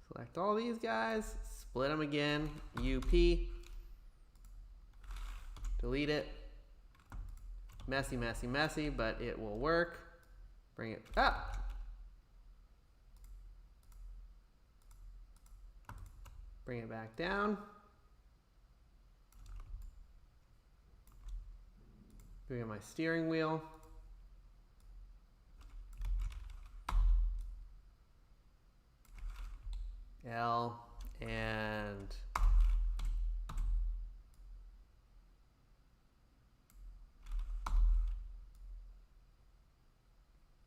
Select all these guys, split them again, UP, delete it. Messy, messy, messy, but it will work. Bring it up. Bring it back down. Bring in my steering wheel. L and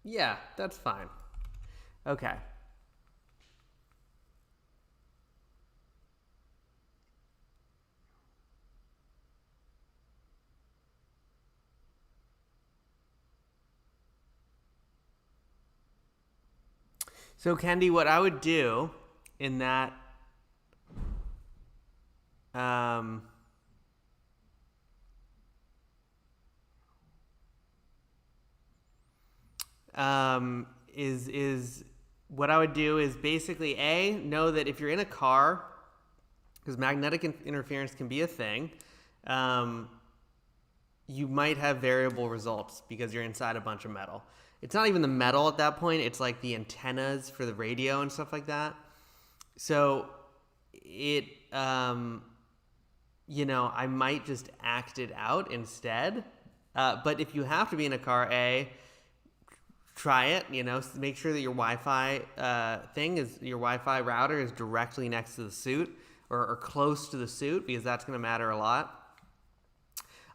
yeah, that's fine. Okay. So Kendi, what I would do in that is what I would do is basically know that if you're in a car, because magnetic interference can be a thing, you might have variable results because you're inside a bunch of metal. It's not even the metal at that point, it's like the antennas for the radio and stuff like that. So it, I might just act it out instead. But if you have to be in a car, try it, make sure that your Wi-Fi your Wi-Fi router is directly next to the suit or close to the suit, because that's going to matter a lot.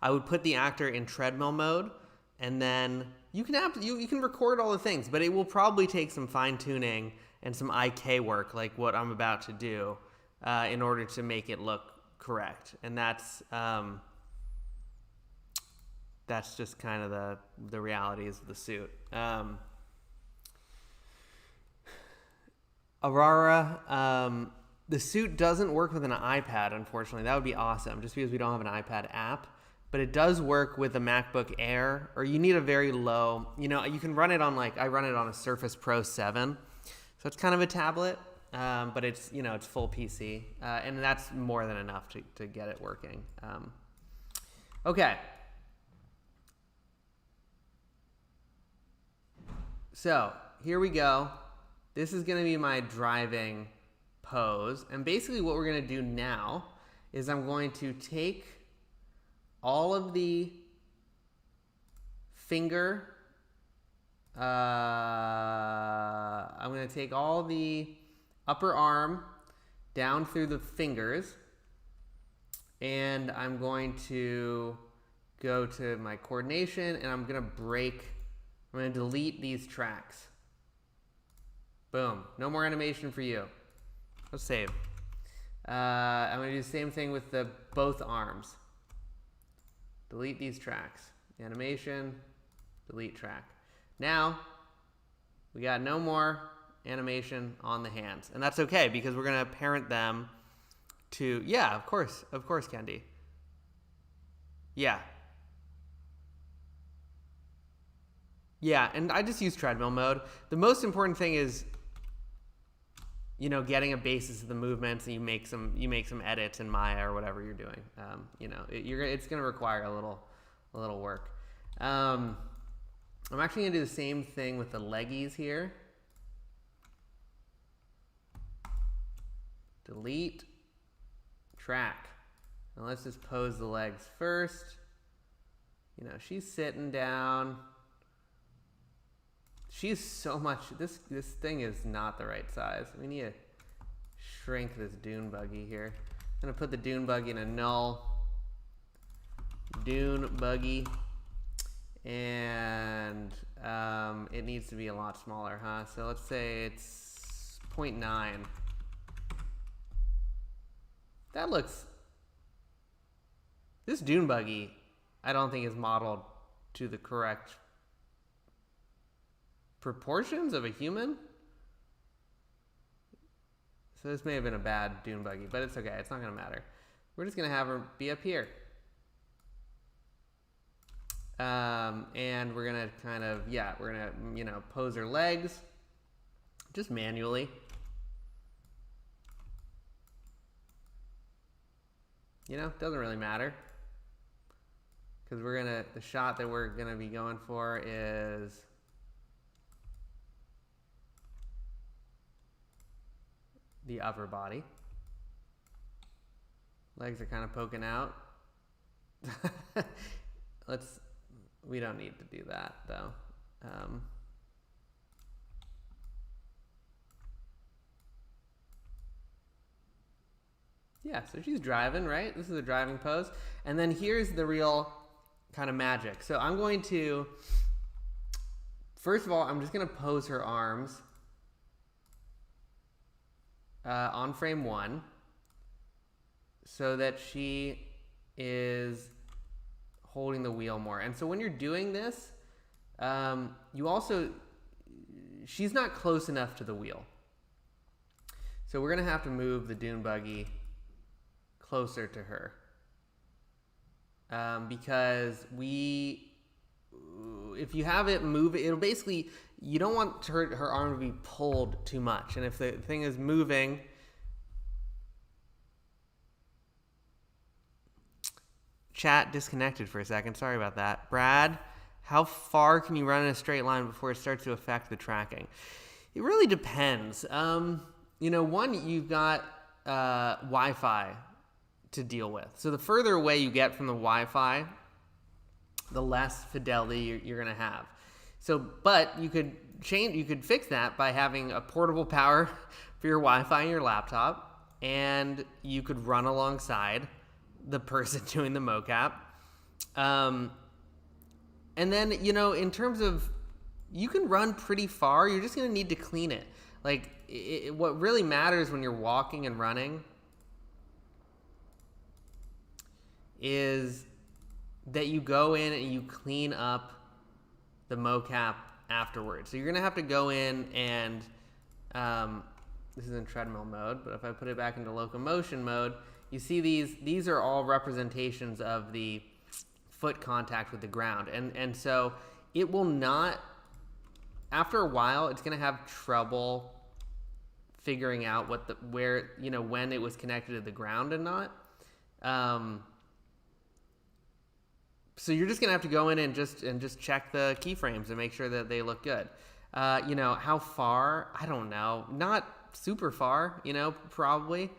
I would put the actor in treadmill mode, and then you can record all the things, but it will probably take some fine tuning and some IK work, like what I'm about to do, in order to make it look correct. And that's just kind of the realities of the suit. Aurora, the suit doesn't work with an iPad, unfortunately. That would be awesome, just because we don't have an iPad app. But it does work with a MacBook Air, or you need a very low, you can run it on I run it on a Surface Pro 7. So it's kind of a tablet, but it's, it's full PC. And that's more than enough to get it working. Okay. So here we go. This is going to be my driving pose. And basically what we're going to do now is I'm going to take all of the finger, I'm going to take all the upper arm down through the fingers, and I'm going to go to my coordination, and I'm going to delete these tracks. Boom. No more animation for you. Let's save. I'm going to do the same thing with both arms. Delete these tracks. Animation, delete track. Now, we got no more animation on the hands. And that's okay, because we're going to parent them to, yeah, of course, Kendi. Yeah. Yeah, and I just use treadmill mode. The most important thing is, getting a basis of the movements, and you make some edits in Maya or whatever you're doing. It's going to require a little work. I'm actually going to do the same thing with the leggies here. Delete track. And let's just pose the legs first. She's sitting down. She's so much, this thing is not the right size. We need to shrink this dune buggy here. I'm going to put the dune buggy in a null. Dune buggy. And it needs to be a lot smaller, huh? So let's say it's 0.9. This dune buggy, I don't think is modeled to the correct proportions of a human. So this may have been a bad dune buggy, but it's okay. It's not going to matter. We're just going to have her be up here. And we're going to kind of, we're going to, pose her legs just manually. Doesn't really matter. Because the shot that we're going to be going for is the upper body. Legs are kind of poking out. We don't need to do that though. Yeah, so she's driving, right? This is a driving pose. And then here's the real kind of magic. So I'm going to, first of all, I'm just going to pose her arms on frame 1 so that she is holding the wheel more. And so when you're doing this, you also, she's not close enough to the wheel. So we're going to have to move the dune buggy closer to her. Because if you have it move, it'll basically, you don't want her arm to be pulled too much. And if the thing is moving, chat disconnected for a second. Sorry about that. Brad, how far can you run in a straight line before it starts to affect the tracking? It really depends. One, you've got Wi-Fi to deal with. So the further away you get from the Wi-Fi, the less fidelity you're going to have. So, but you could fix that by having a portable power for your Wi-Fi in your laptop, and you could run alongside the person doing the mocap. And then, in terms of, you can run pretty far. You're just going to need to clean it. Like, what really matters when you're walking and running is that you go in and you clean up the mocap afterwards. So you're going to have to go in and, this is in treadmill mode, but if I put it back into locomotion mode, you see these are all representations of the foot contact with the ground. And so it will not, after a while, it's going to have trouble figuring out when it was connected to the ground and not. So you're just gonna have to go in and just check the keyframes and make sure that they look good. How far? I don't know. Not super far. Probably.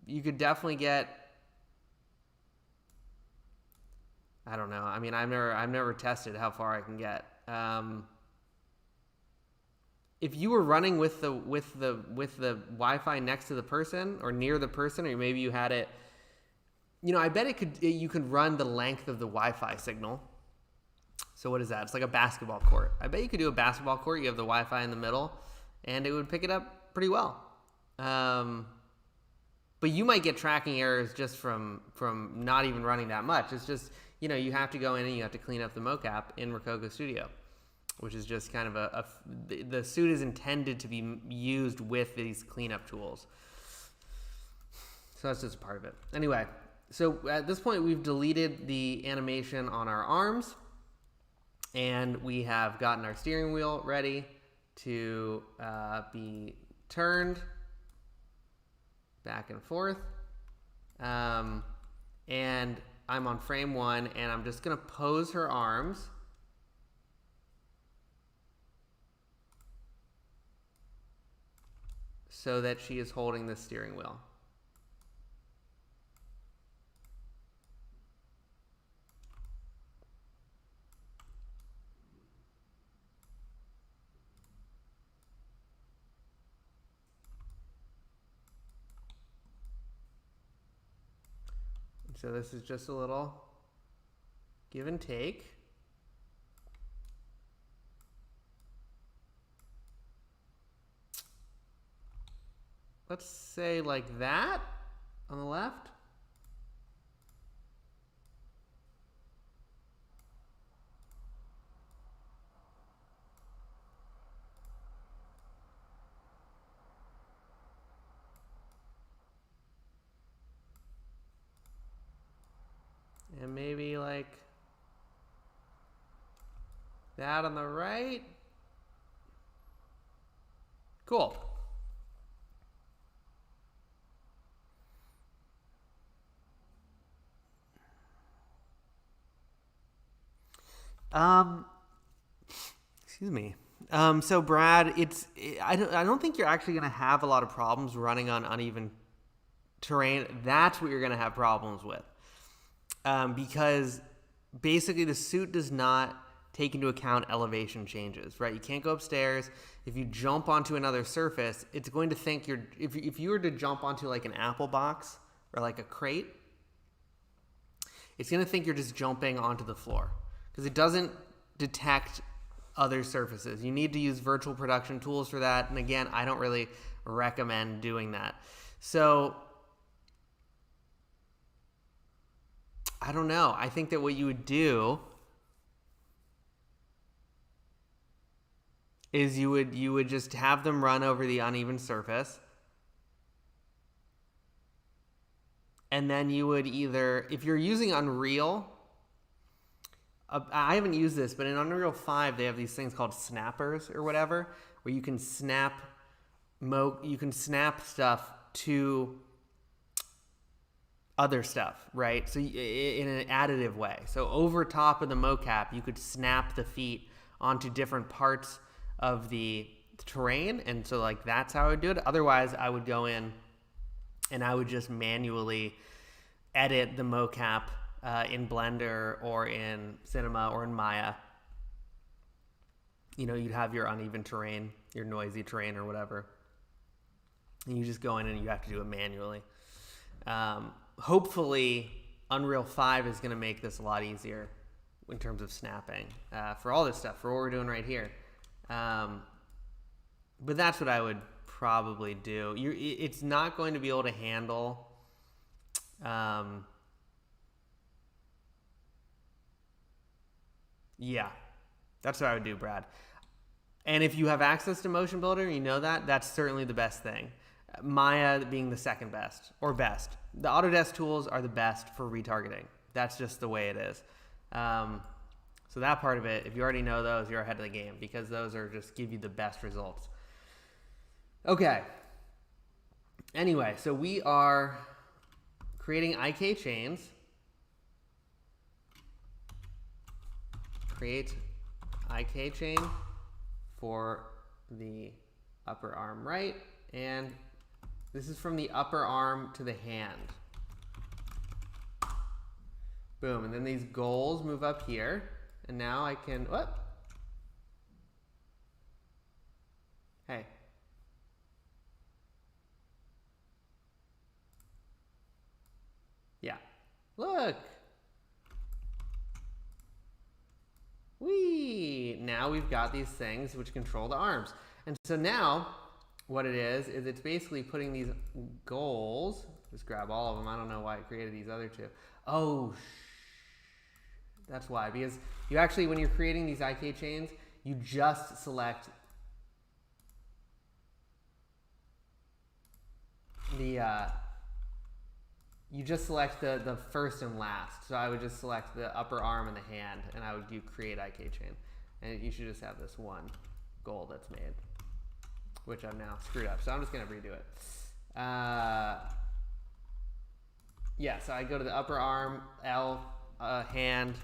You could definitely get. I don't know. I mean, I've never tested how far I can get. If you were running with the Wi-Fi next to the person or near the person, or maybe you had it. I bet you could run the length of the Wi-Fi signal. So what is that? It's like a basketball court. I bet you could do a basketball court. You have the Wi-Fi in the middle, and it would pick it up pretty well. But you might get tracking errors just from not even running that much. It's just, you have to go in and you have to clean up the mocap in Rokoko Studio, which is just kind of the suit is intended to be used with these cleanup tools. So that's just part of it. Anyway. So at this point, we've deleted the animation on our arms, and we have gotten our steering wheel ready to be turned back and forth. And I'm on frame 1, and I'm just going to pose her arms. So that she is holding the steering wheel. So this is just a little give and take. Let's say like that on the left. And maybe like that on the right. Cool. Excuse me. So Brad, I don't think you're actually going to have a lot of problems running on uneven terrain. That's what you're going to have problems with. Because basically the suit does not take into account elevation changes, right? You can't go upstairs. If you jump onto another surface, it's going to think if you were to jump onto like an apple box or like a crate, it's going to think you're just jumping onto the floor because it doesn't detect other surfaces. You need to use virtual production tools for that. And again, I don't really recommend doing that. So I don't know. I think that what you would do is you would just have them run over the uneven surface. And then you would either, if you're using Unreal, I haven't used this, but in Unreal 5, they have these things called snappers or whatever, where you can snap stuff to other stuff, right? So in an additive way. So over top of the mocap, you could snap the feet onto different parts of the terrain. And so like that's how I would do it. Otherwise, I would go in and I would just manually edit the mocap in Blender or in Cinema or in Maya. You know, you'd have your uneven terrain, your noisy terrain or whatever. And you just go in and you have to do it manually. Hopefully, Unreal 5 is going to make this a lot easier in terms of snapping for all this stuff, for what we're doing right here. But that's what I would probably do. It's not going to be able to handle yeah, that's what I would do, Brad. And if you have access to Motion Builder, you know that's certainly the best thing. Maya being the second best, or best. The Autodesk tools are the best for retargeting. That's just the way it is. So that part of it, if you already know those, you're ahead of the game, because those are just give you the best results. Okay. Anyway, so we are creating IK chains. Create IK chain for the upper arm right, and this is from the upper arm to the hand. Boom, and then these goals move up here, and now I can, what? Hey. Yeah, look. Whee! Now we've got these things which control the arms. And so now, what it is it's basically putting these goals, just grab all of them, I don't know why it created these other two. Oh, that's why, because you actually, when you're creating these IK chains, you just select the first and last. So I would just select the upper arm and the hand, and I would do create IK chain. And you should just have this one goal that's made, which I'm now screwed up. So I'm just going to redo it. Yeah, so I go to the upper arm, L, hand,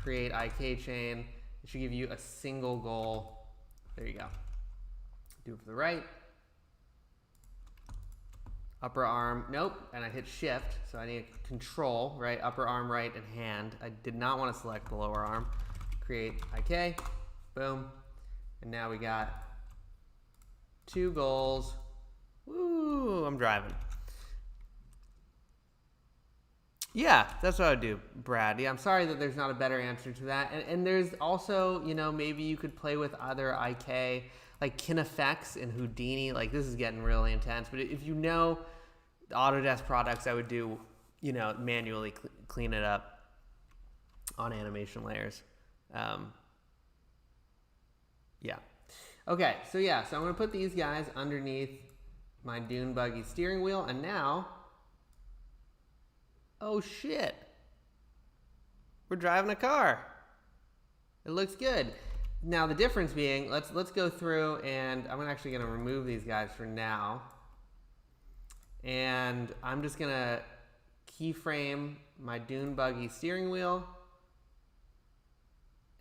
create IK chain. It should give you a single goal. There you go. Do it for the right. Upper arm, nope, and I hit shift, so I need control, right? Upper arm, right, and hand. I did not want to select the lower arm. Create IK, boom. And now we got two goals. Woo, I'm driving. Yeah, that's what I would do, Brad. Yeah, I'm sorry that there's not a better answer to that. And there's also, you know, maybe you could play with other IK, like KinEffects and Houdini. Like, this is getting really intense. But if you know Autodesk products, I would do, you know, manually clean it up on animation layers. Yeah. Okay, so yeah, so I'm going to put these guys underneath my dune buggy steering wheel. And now, oh shit, we're driving a car. It looks good. Now the difference being, let's go through, and I'm actually going to remove these guys for now. And I'm just going to keyframe my dune buggy steering wheel.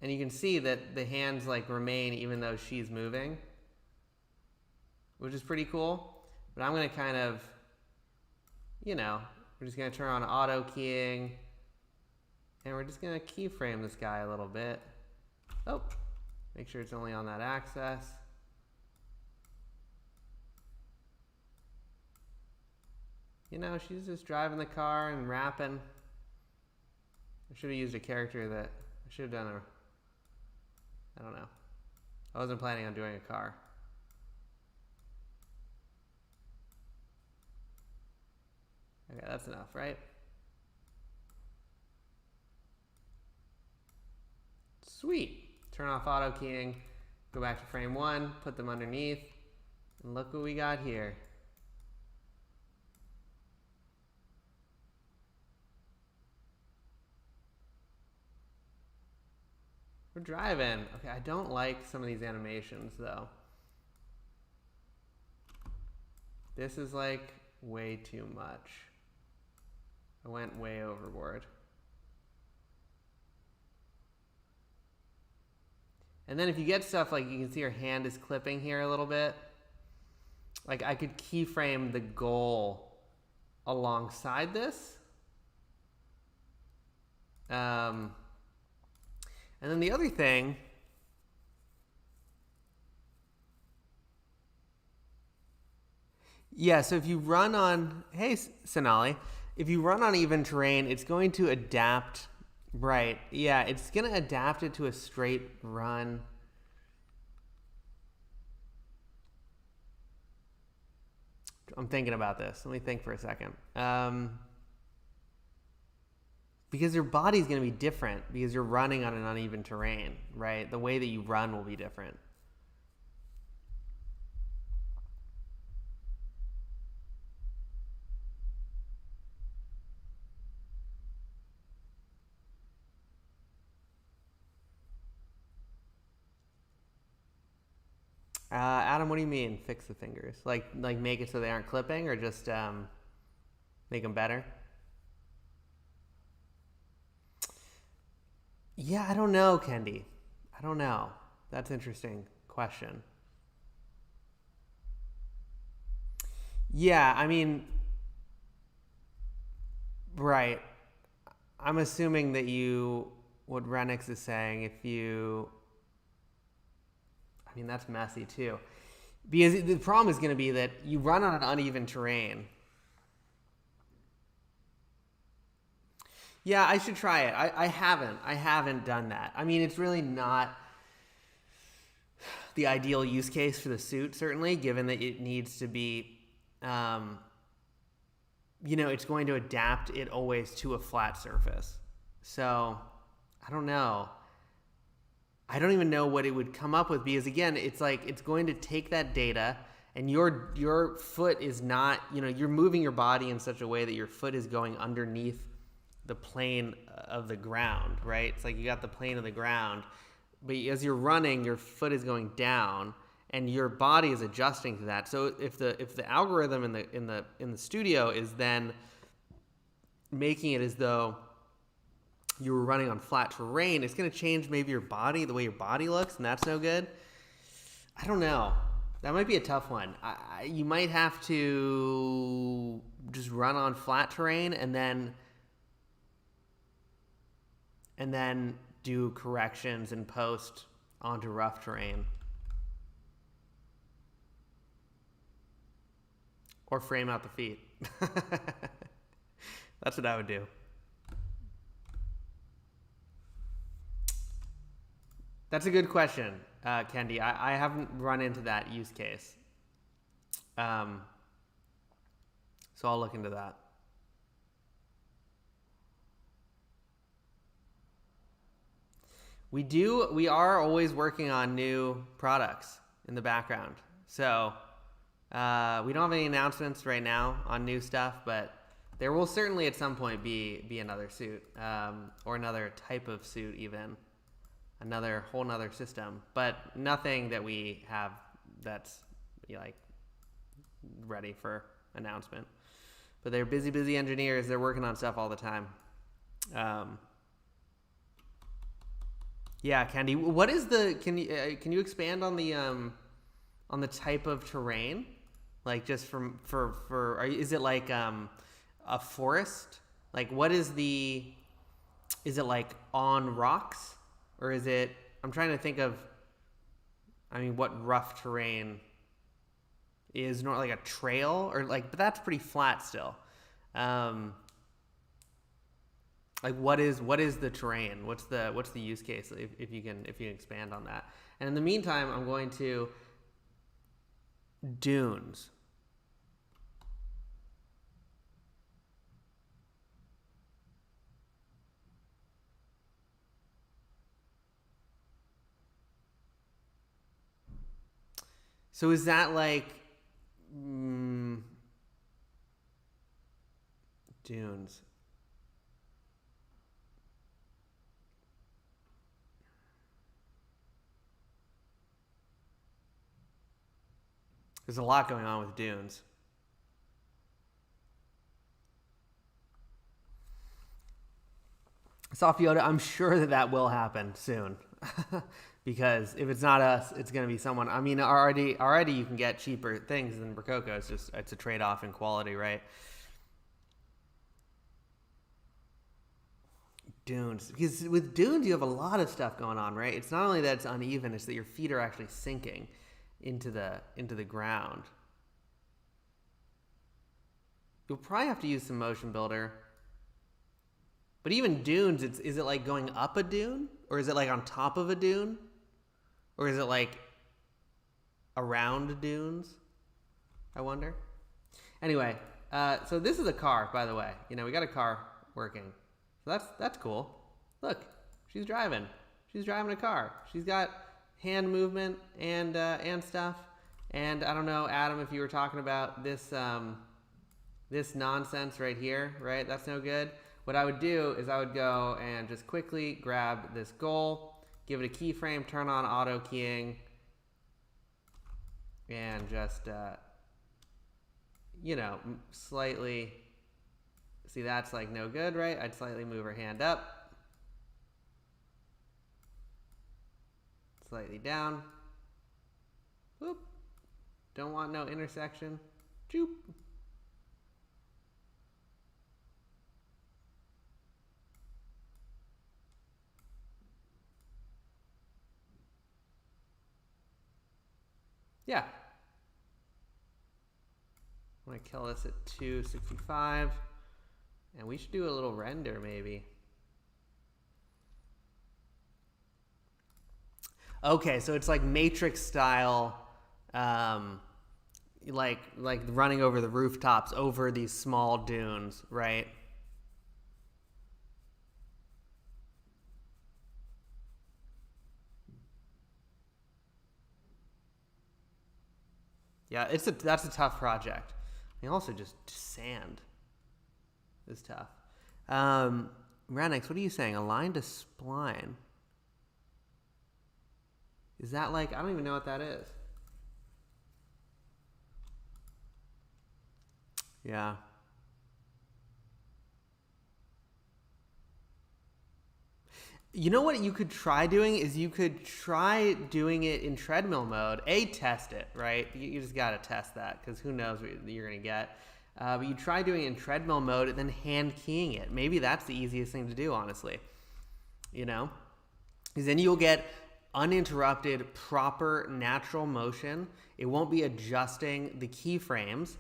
And you can see that the hands like remain even though she's moving, which is pretty cool. But I'm going to kind of, you know, we're just going to turn on auto keying, and we're just going to keyframe this guy a little bit. Oh, make sure it's only on that axis. You know, she's just driving the car and rapping. I should have used a character that, I should have done I don't know. I wasn't planning on doing a car. Okay, that's enough, right? Sweet. Turn off auto keying. Go back to frame 1, put them underneath, and look what we got here. We're driving. Okay, I don't like some of these animations though. This is like way too much. I went way overboard. And then if you get stuff like you can see your hand is clipping here a little bit. Like I could keyframe the goal alongside this. And then the other thing, yeah, so if you run on, hey, Sonali, if you run on even terrain, it's going to adapt, right, yeah, it's going to adapt it to a straight run. I'm thinking about this. Let me think for a second. Because your body's going to be different because you're running on an uneven terrain, right? The way that you run will be different. Adam, what do you mean fix the fingers? Like make it so they aren't clipping, or just make them better? Yeah, I don't know, Kendi. I don't know. That's an interesting question. Yeah, I mean, right. I'm assuming that what Renix is saying, if you, I mean, that's messy too. Because the problem is going to be that you run on an uneven terrain. Yeah, I should try it. I haven't done that. I mean, it's really not the ideal use case for the suit, certainly, given that it needs to be, it's going to adapt it always to a flat surface. So, I don't know. I don't even know what it would come up with, because again, it's like it's going to take that data, and your foot is not, you're moving your body in such a way that your foot is going underneath the plane of the ground, right? It's like you got the plane of the ground, but as you're running, your foot is going down, and your body is adjusting to that. So if the algorithm in the studio is then making it as though you were running on flat terrain, it's going to change maybe your body, the way your body looks, and that's no good. I don't know. That might be a tough one. You might have to just run on flat terrain and then do corrections and post onto rough terrain. Or frame out the feet. That's what I would do. That's a good question, Kendi. I haven't run into that use case. So I'll look into that. We are always working on new products in the background. So we don't have any announcements right now on new stuff, but there will certainly at some point be another suit, or another type of suit, even another whole nother system, but nothing that we have that's ready for announcement. But they're busy engineers. They're working on stuff all the time. Yeah, Candy. What is can you expand on the type of terrain? Like just is it like a forest? Like what is is it like on rocks, or is it? I'm trying to think of. I mean, what rough terrain is not like a trail, or but that's pretty flat still. Like what is the terrain? What's the use case? If you can expand on that. And in the meantime, I'm going to dunes. So is that like dunes? There's a lot going on with dunes. Soft Yoda, I'm sure that will happen soon. Because if it's not us, it's going to be someone. I mean, already you can get cheaper things than Rokoko. It's a trade-off in quality, right? Dunes, because with dunes you have a lot of stuff going on, right? It's not only that it's uneven, it's that your feet are actually sinking into the ground. You'll probably have to use some motion builder. But even dunes, is it like going up a dune? Or is it like on top of a dune? Or is it like around dunes? I wonder. Anyway, so this is a car, by the way. You know, we got a car working. So that's cool. Look, she's driving. She's driving a car. She's got hand movement and stuff. And I don't know, Adam, if you were talking about this this nonsense right here, right? That's no good. What I would do is I would go and just quickly grab this goal, give it a keyframe, turn on auto keying, and just, you know, slightly, see that's like no good, right? I'd slightly move her hand up, slightly down, whoop, don't want no intersection, choop. Yeah. I'm going to kill this at 265. And we should do a little render maybe. Okay, so it's like Matrix style, like running over the rooftops over these small dunes, right? Yeah, that's a tough project. And also just sand is tough. Renix, what are you saying? Align to spline. Is that like, I don't even know what that is. Yeah. You know what you could try doing is you could try doing it in treadmill mode. Test it, right? You just got to test that because who knows what you're going to get. But you try doing it in treadmill mode and then hand keying it. Maybe that's the easiest thing to do, honestly. You know? Because then you'll get uninterrupted, proper, natural motion. It won't be adjusting the keyframes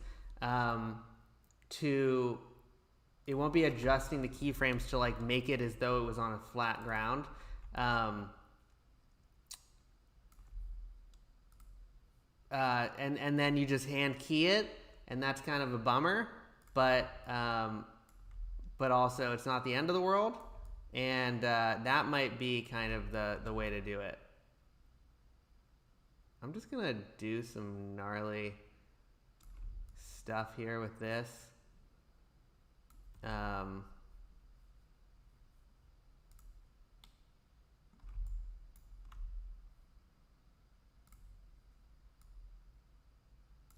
it won't be adjusting the keyframes to like make it as though it was on a flat ground. And then you just hand key it, and that's kind of a bummer, but also it's not the end of the world, and that might be kind of the way to do it. I'm just gonna do some gnarly stuff here with this.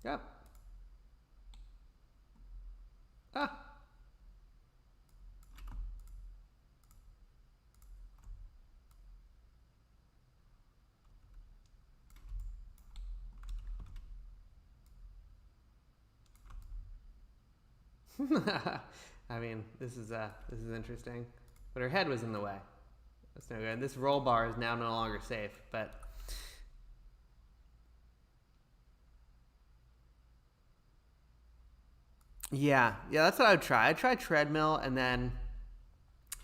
Yep. Ah. I mean, this is interesting, but her head was in the way. That's no good. This roll bar is now no longer safe, but yeah, that's what I would try. I'd try treadmill, and then,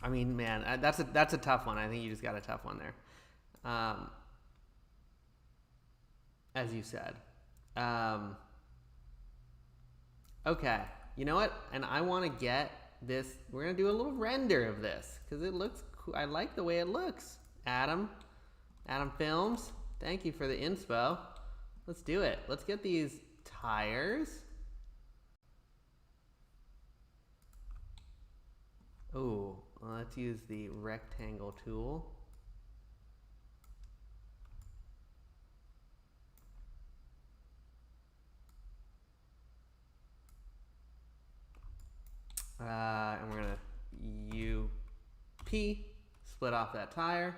I mean, man, that's a tough one. I think you just got a tough one there, as you said. Okay. You know what? And I want to get this. We're going to do a little render of this because it looks cool. I like the way it looks. Adam Films, thank you for the inspo. Let's do it. Let's get these tires. Oh, let's use the rectangle tool. And we're gonna UP, split off that tire.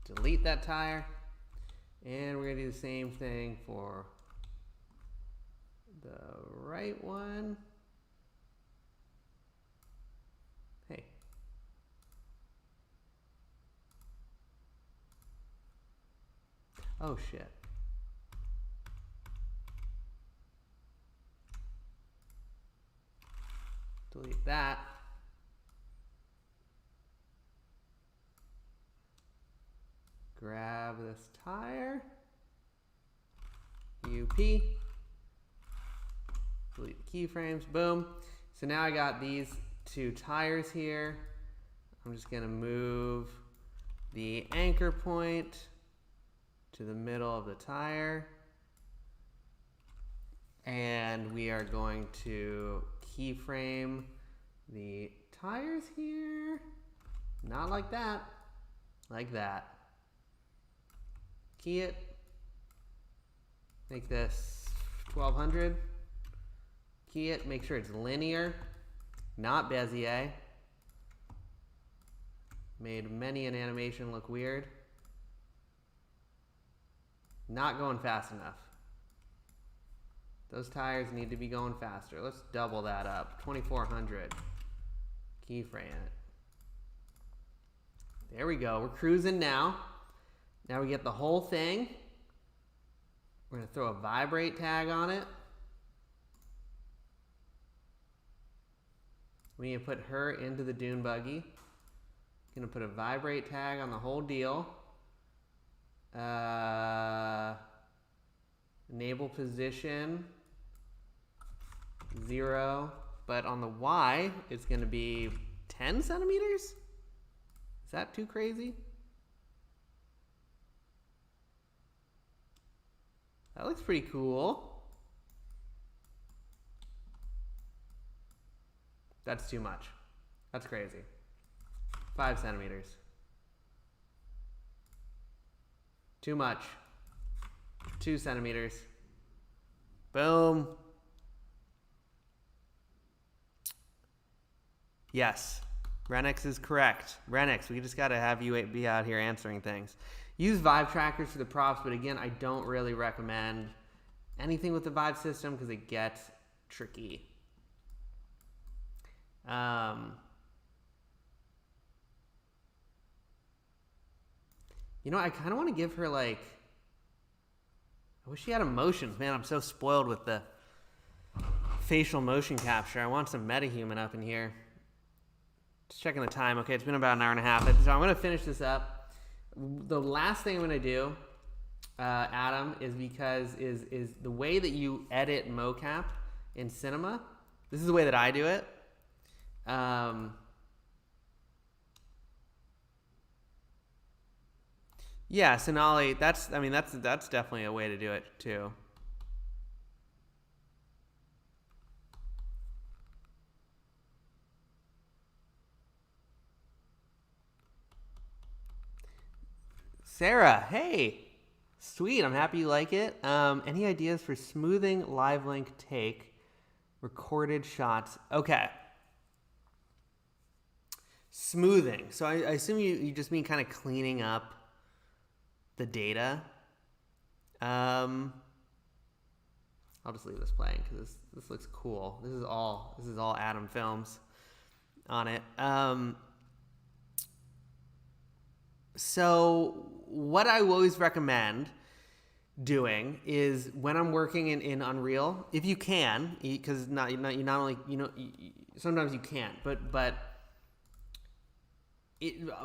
Delete that tire. And we're gonna do the same thing for the right one. Hey. Oh shit. Delete that. Grab this tire. UP. Delete the keyframes. Boom. So now I got these two tires here. I'm just going to move the anchor point to the middle of the tire. And we are going to keyframe the tires here. Not like that. Like that. Key it. Make this 1200. Key it. Make sure it's linear, not Bezier. Made many an animation look weird. Not going fast enough. Those tires need to be going faster. Let's double that up. 2400. Keyframe it. There we go. We're cruising now. Now we get the whole thing. We're going to throw a vibrate tag on it. We need to put her into the dune buggy. Going to put a vibrate tag on the whole deal. Enable position 0, but on the Y it's going to be 10 centimeters. Is that too crazy? That looks pretty cool. That's too much. That's crazy. 5 centimeters. Too much. 2 centimeters. Boom. Yes. Renix is correct. Renix, we just got to have you be out here answering things. Use Vibe trackers for the props, but again, I don't really recommend anything with the Vibe system because it gets tricky. You know, I kind of want to give her like, I wish she had emotions. Man, I'm so spoiled with the facial motion capture. I want some metahuman up in here. Just checking the time. Okay, it's been about an hour and a half. So I'm going to finish this up. The last thing I'm going to do, Adam, is because is the way that you edit mocap in Cinema. This is the way that I do it. Yeah, Sonali, that's definitely a way to do it too. Sarah, hey, sweet, I'm happy you like it. Any ideas for smoothing live link take recorded shots? Okay. Smoothing. So I assume you just mean kind of cleaning up the data. I'll just leave this playing because this looks cool. This is all Adam Films on it. So what I always recommend doing is when I'm working in Unreal, if you can, because sometimes you can't, but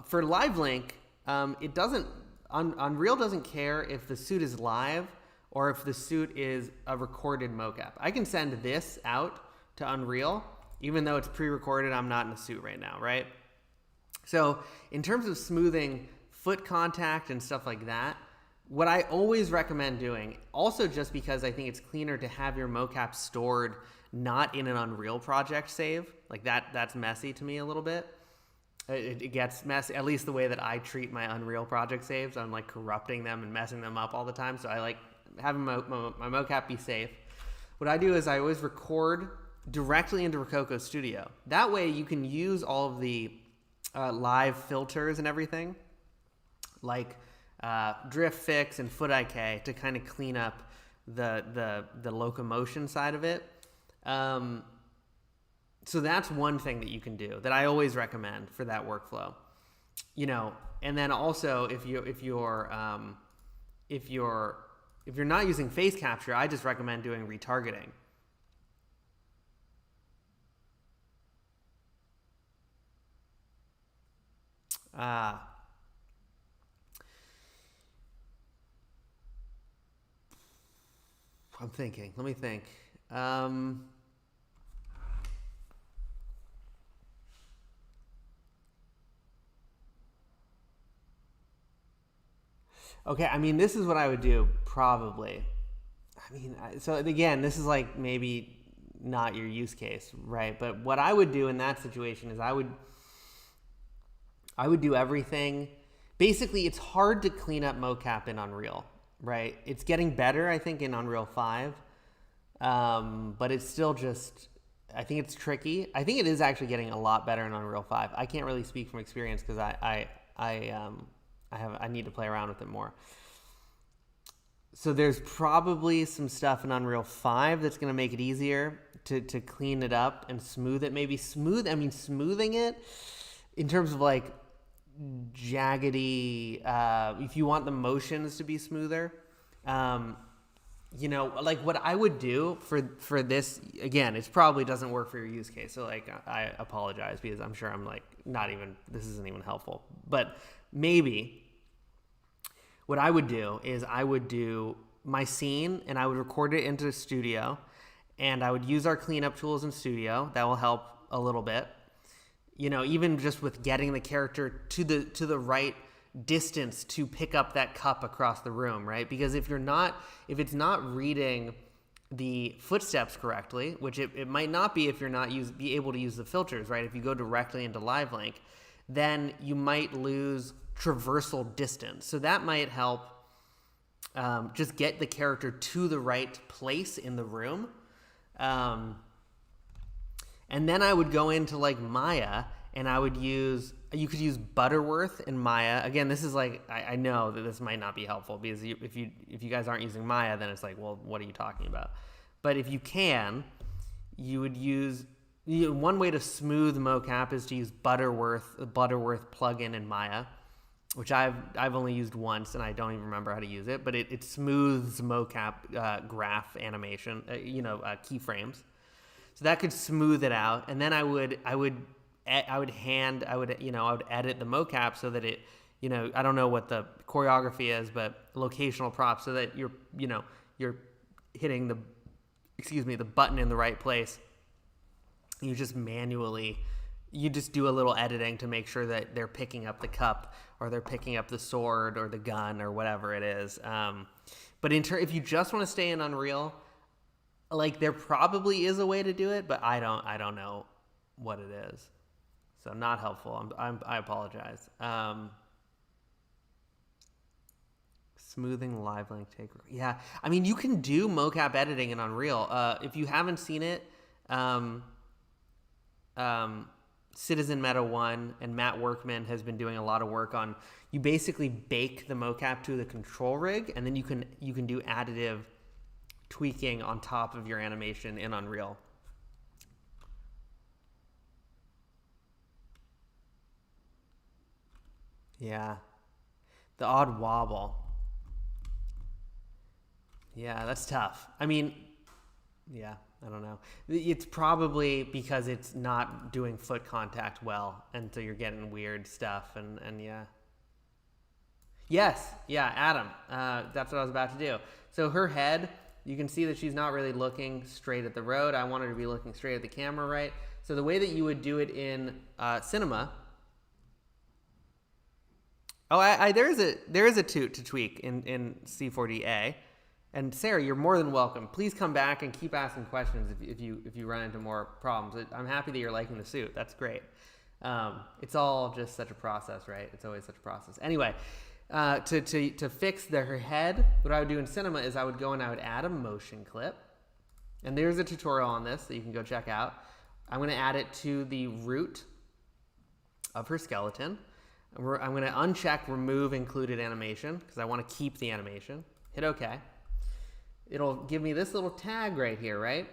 for live link, it doesn't. Unreal doesn't care if the suit is live or if the suit is a recorded mocap. I can send this out to Unreal, even though it's pre-recorded. I'm not in a suit right now, right? So in terms of smoothing foot contact and stuff like that, what I always recommend doing, also just because I think it's cleaner to have your mocap stored not in an Unreal project save, like that's messy to me a little bit. It gets messy, at least the way that I treat my Unreal project saves. I'm like corrupting them and messing them up all the time. So I like having my mocap be safe. What I do is I always record directly into Rokoko Studio. That way you can use all of the live filters and everything, like drift fix and foot IK, to kind of clean up the locomotion side of it. So that's one thing that you can do that I always recommend for that workflow, you know. And then also if you're not using face capture, I just recommend doing retargeting. I'm thinking. Let me think. Okay, I mean, this is what I would do, probably. I mean, so again, this is like maybe not your use case, right? But what I would do in that situation is I would do everything. Basically, it's hard to clean up mocap in Unreal, right? It's getting better, I think, in Unreal 5. But it's still just, I think it's tricky. I think it is actually getting a lot better in Unreal 5. I can't really speak from experience because I need to play around with it more. So there's probably some stuff in Unreal 5 that's going to make it easier to clean it up and smooth it. Maybe smoothing it in terms of like jaggedy, if you want the motions to be smoother, you know, like what I would do for this, again, it probably doesn't work for your use case. So like, I apologize because I'm sure I'm like this isn't even helpful, but maybe what I would do is I would do my scene and I would record it into Studio, and I would use our cleanup tools in Studio. That will help a little bit. You know, even just with getting the character to the right distance to pick up that cup across the room, right? Because if it's not reading the footsteps correctly, which it might not be if you're not be able to use the filters, right? If you go directly into Live Link, then you might lose traversal distance. So that might help just get the character to the right place in the room. And then I would go into like Maya, and you could use Butterworth in Maya. Again, this is like, I know that this might not be helpful because if you guys aren't using Maya, then it's like, well, what are you talking about? But if you can, you would use, one way to smooth mocap is to use Butterworth plugin in Maya, which I've only used once and I don't even remember how to use it, but it smooths mocap graph animation, keyframes. So that could smooth it out. And then I would edit the mocap so that it, I don't know what the choreography is, but locational props, so that you're hitting the button in the right place. You just do a little editing to make sure that they're picking up the cup or they're picking up the sword or the gun or whatever it is. But if you just want to stay in Unreal, like there probably is a way to do it, but I don't know what it is. So not helpful. I apologize. Smoothing Live Link take. Yeah, I mean you can do mocap editing in Unreal. If you haven't seen it, Citizen Meta 1 and Matt Workman has been doing a lot of work on. You basically bake the mocap to the control rig, and then you can do additive tweaking on top of your animation in Unreal. Yeah. The odd wobble. Yeah, that's tough. I mean, yeah, I don't know. It's probably because it's not doing foot contact well, and so you're getting weird stuff, and yeah. Yes, yeah, Adam. That's what I was about to do. So her head, you can see that she's not really looking straight at the road. I want her to be looking straight at the camera, right? So the way that you would do it in Cinema Oh, there is a toot to tweak in C4DA, and Sarah, you're more than welcome. Please come back and keep asking questions if you run into more problems. I'm happy that you're liking the suit. That's great. It's all just such a process, right? It's always such a process. Anyway, to fix her head, what I would do in Cinema is I would go and I would add a motion clip, and there's a tutorial on this that you can go check out. I'm going to add it to the root of her skeleton. I'm going to uncheck remove included animation because I want to keep the animation. Hit OK. It'll give me this little tag right here, right?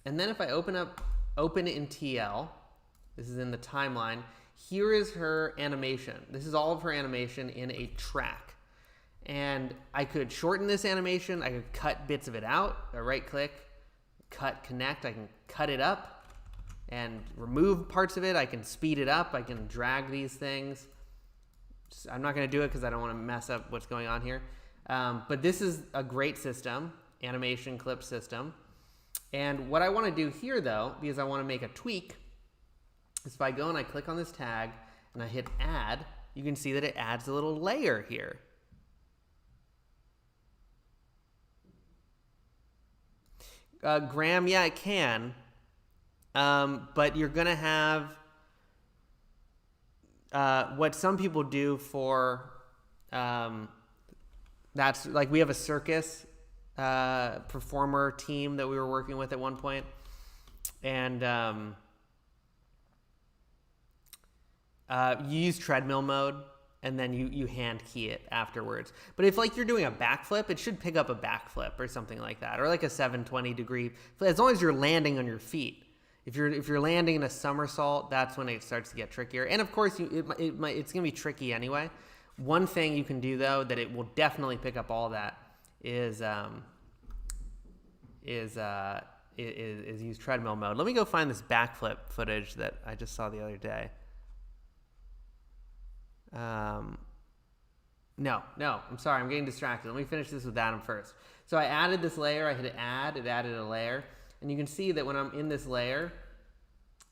And then if I open in TL, this is in the timeline, here is her animation. This is all of her animation in a track. And I could shorten this animation. I could cut bits of it out. I right click, cut connect. I can cut it up and remove parts of it. I can speed it up. I can drag these things. I'm not going to do it because I don't want to mess up what's going on here. But this is a great system, animation clip system. And what I want to do here, though, because I want to make a tweak, is if I go and I click on this tag and I hit add, you can see that it adds a little layer here. Graham, yeah, it can. But you're going to have what some people do for, that's like we have a circus performer team that we were working with at one point. And you use treadmill mode and then you hand key it afterwards. But if like you're doing a backflip, it should pick up a backflip or something like that, or like a 720 degree, as long as you're landing on your feet. If you're landing in a somersault, that's when it starts to get trickier. And of course, it's going to be tricky anyway. One thing you can do though that it will definitely pick up all that is use treadmill mode. Let me go find this backflip footage that I just saw the other day. No, I'm sorry, I'm getting distracted. Let me finish this with Adam first. So I added this layer, I hit add, it added a layer. And you can see that when I'm in this layer,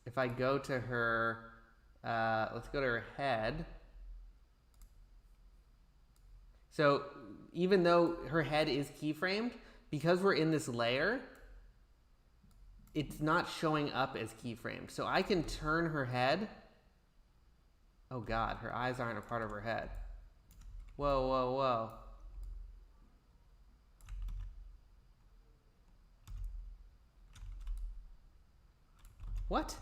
if I go to her, let's go to her head. So even though her head is keyframed, because we're in this layer, it's not showing up as keyframed. So I can turn her head. Oh God, her eyes aren't a part of her head. Whoa, whoa, whoa. What?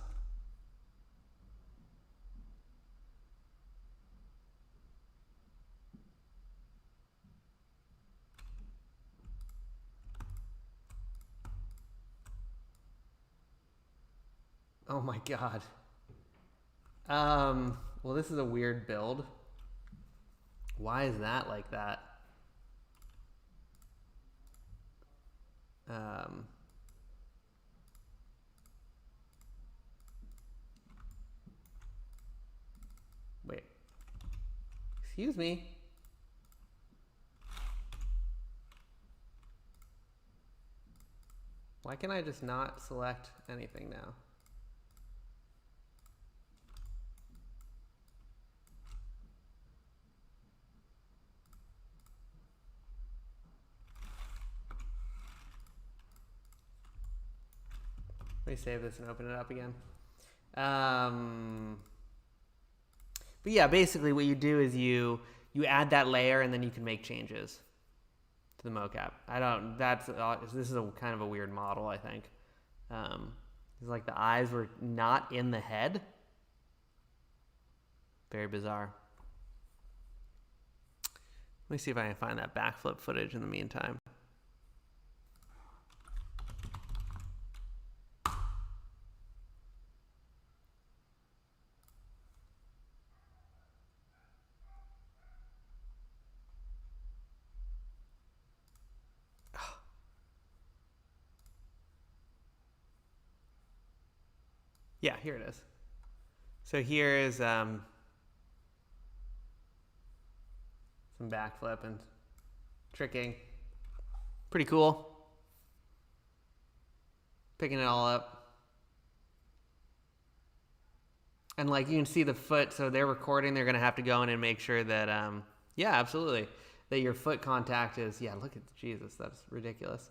Oh my God. Well, this is a weird build. Why is that like that? Wait. Excuse me. Why can I just not select anything now? Let me save this and open it up again. But yeah, basically what you do is you add that layer and then you can make changes to the mocap. This is a kind of a weird model, I think. It's like the eyes were not in the head. Very bizarre. Let me see if I can find that backflip footage in the meantime. Yeah, here it is. So here is some backflip and tricking. Pretty cool. Picking it all up. And like you can see the foot, so they're recording, they're gonna have to go in and make sure that, yeah, absolutely, that your foot contact is, yeah, look at, Jesus, that's ridiculous.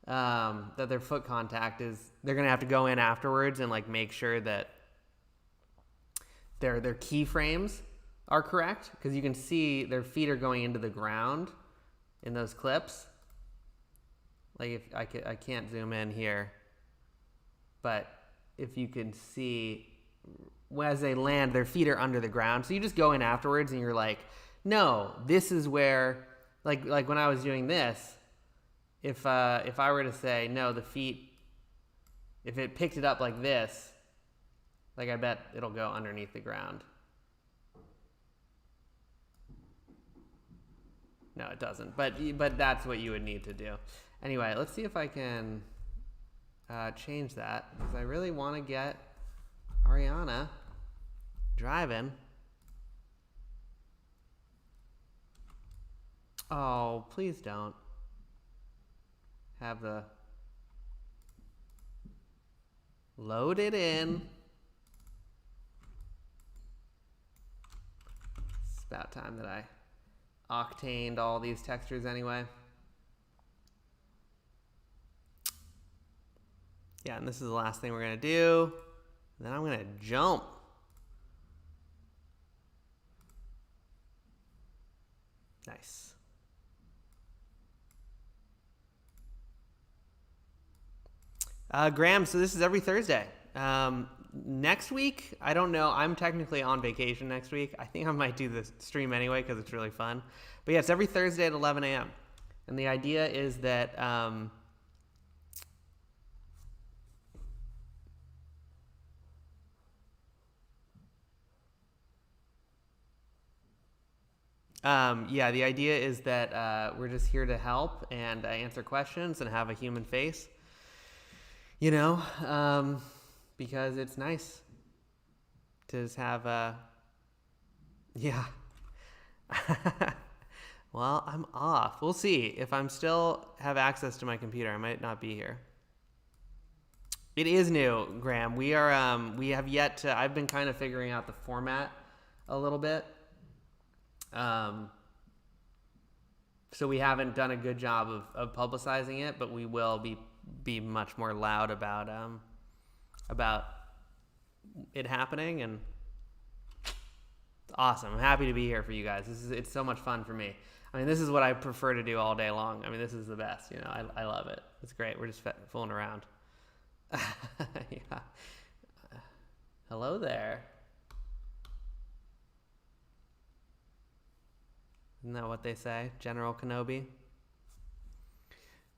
That their foot contact is, they're gonna have to go in afterwards and like make sure that their keyframes are correct, because you can see their feet are going into the ground in those clips. Like if I can't zoom in here, but if you can see, as they land, their feet are under the ground. So you just go in afterwards and you're like, no, this is where, like when I was doing this, if I were to say, no, the feet, if it picked it up like this, like I bet it'll go underneath the ground. No, it doesn't. But that's what you would need to do. Anyway, let's see if I can change that, because I really want to get Ariana driving. Oh, please don't have the load it in. It's about time that I octaned all these textures anyway. Yeah, and this is the last thing we're gonna do. And then I'm gonna jump. Nice. Graham, so this is every Thursday. Next week, I don't know. I'm technically on vacation next week. I think I might do the stream anyway because it's really fun. But yeah, it's every Thursday at 11 a.m. And the idea is that yeah, the idea is that we're just here to help and answer questions and have a human face, you know, because it's nice to just have yeah. Well, I'm off. We'll see. If I'm still have access to my computer, I might not be here. It is new, Graham. We have yet to, I've been kind of figuring out the format a little bit. So we haven't done a good job of publicizing it, but we will be much more loud about it happening, and it's awesome. I'm happy to be here for you guys. It's so much fun for me. I mean, this is what I prefer to do all day long. I mean, this is the best, you know. I love it. It's great. We're just fooling around. Yeah. Hello there. Isn't that what they say? General Kenobi.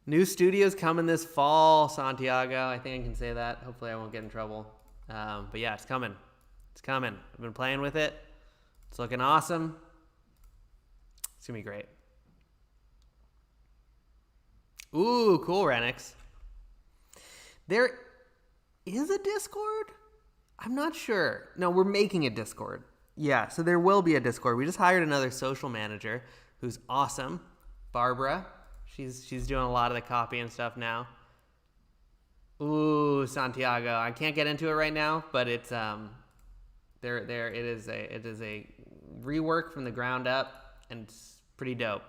New studios coming this fall, Santiago. I think I can say that. Hopefully I won't get in trouble. But yeah, it's coming. It's coming. I've been playing with it. It's looking awesome. It's going to be great. Ooh, cool, Renix. There is a Discord? I'm not sure. No, we're making a Discord. Yeah, so there will be a Discord. We just hired another social manager who's awesome, Barbara. She's doing a lot of the copy and stuff now. Ooh, Santiago. I can't get into it right now, but it's it is a rework from the ground up, and it's pretty dope.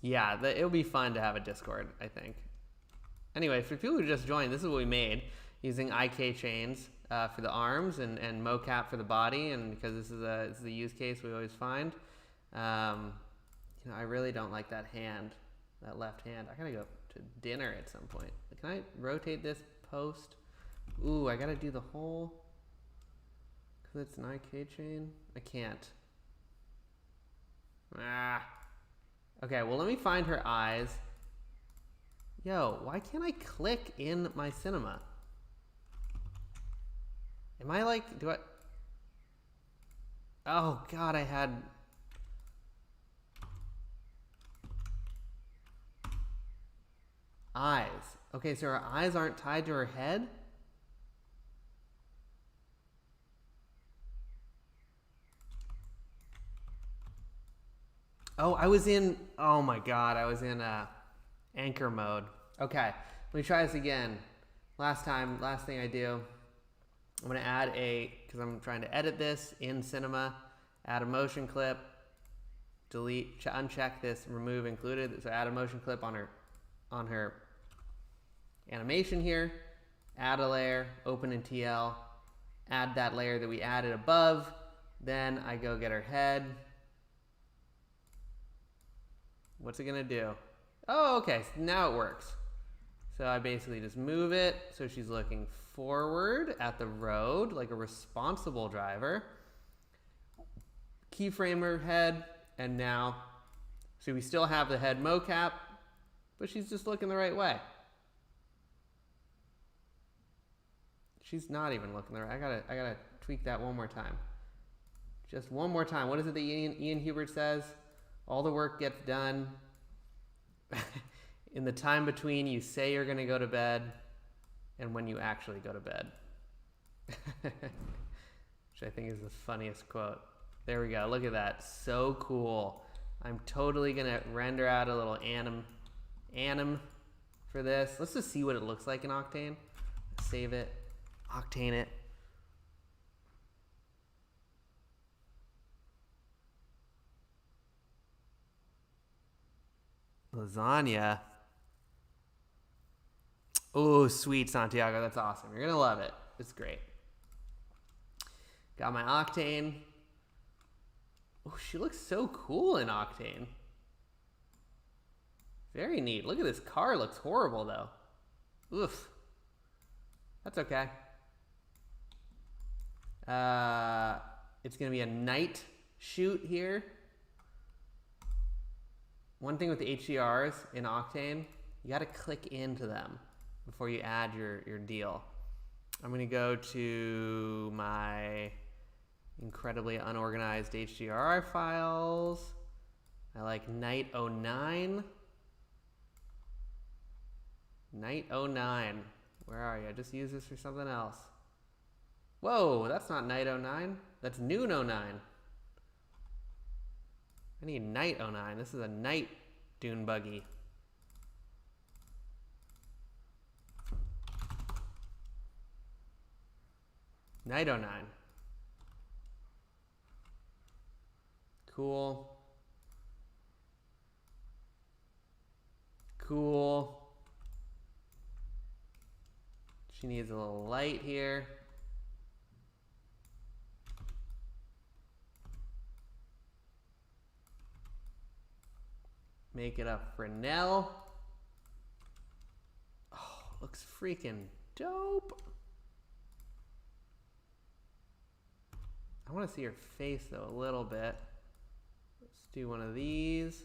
Yeah, it'll be fun to have a Discord, I think. Anyway, for people who just joined, this is what we made using IK chains for the arms and mocap for the body, and because this is a use case we always find. You know, I really don't like that hand, that left hand. I gotta go to dinner at some point. Can I rotate this post? Ooh, I gotta do the whole, because it's an IK chain. I can't. Okay, well, let me find her eyes. Yo, why can't I click in my cinema? Am I like, oh God, I had, eyes. Okay, so her eyes aren't tied to her head? Oh, oh my God, I was in anchor mode. Okay, let me try this again. Last thing I do, I'm gonna add because I'm trying to edit this in Cinema, add a motion clip, delete, uncheck this, remove included. So add a motion clip on her animation here, add a layer, open in TL, add that layer that we added above, then I go get her head. What's it gonna do? Oh, okay, so now it works. So I basically just move it so she's looking forward at the road like a responsible driver. Keyframe her head, and now, so we still have the head mocap, but she's just looking the right way. She's not even looking the right. I gotta tweak that one more time. Just one more time. What is it that Ian Hubert says? All the work gets done in the time between you say you're gonna go to bed and when you actually go to bed. Which I think is the funniest quote. There we go, look at that, so cool. I'm totally gonna render out a little anim for this. Let's just see what it looks like in Octane. Save it, Octane it. Lasagna. Oh, sweet, Santiago, that's awesome. You're gonna love it, it's great. Got my Octane. Oh, she looks so cool in Octane. Very neat. Look at this car, looks horrible though. Oof. That's okay. It's gonna be a night shoot here. One thing with the HDRs in Octane, you gotta click into them before you add your deal. I'm gonna go to my incredibly unorganized HDR files. I like Night 09. Night 09. Where are you? I just use this for something else. Whoa, that's not Night 09. That's Noon 09. I need Night 09. This is a night dune buggy. Night 09. Cool. Cool. She needs a little light here. Make it a Fresnel. Oh, looks freaking dope. I want to see her face though a little bit. Let's do one of these.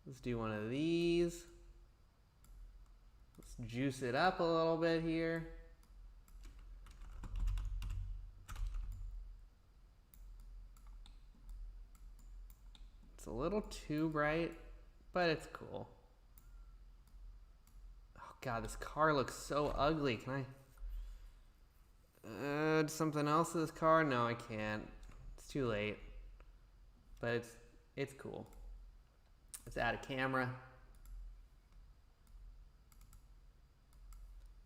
Let's do one of these. Let's juice it up a little bit here. It's a little too bright, but it's cool. Oh God, this car looks so ugly. Can I add something else to this car? No, I can't. It's too late. But it's cool. Let's add a camera.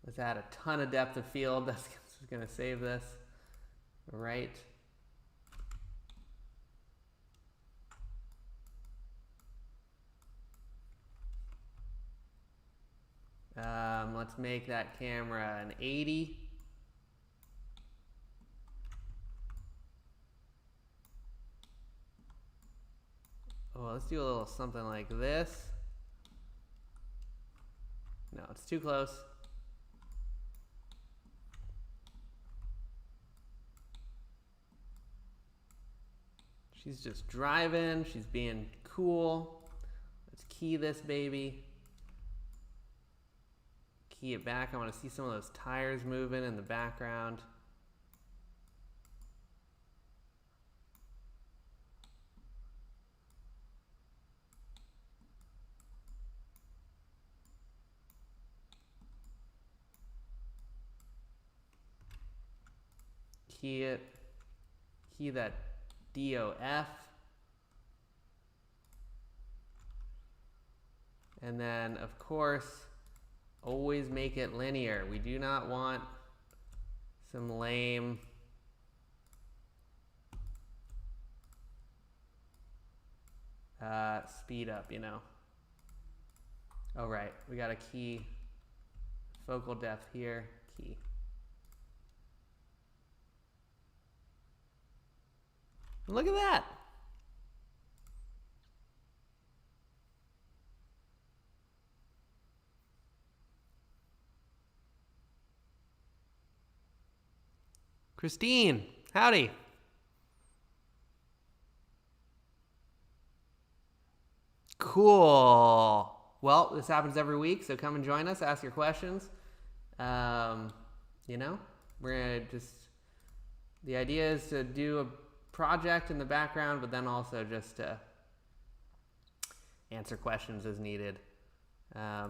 Let's add a ton of depth of field. That's going to save this. Right. Let's make that camera an 80. Oh, let's do a little something like this. No, it's too close. She's just driving. She's being cool. Let's key this baby. Key it back. I want to see some of those tires moving in the background. Key it. Key that DOF. And then, of course, Always make it linear. We do not want some lame speed up, you know. Oh, right. We got a key focal depth here. Key. Look at that. Christine, howdy. Cool. Well, this happens every week, so come and join us. Ask your questions. You know, we're gonna the idea is to do a project in the background, but then also just to answer questions as needed. I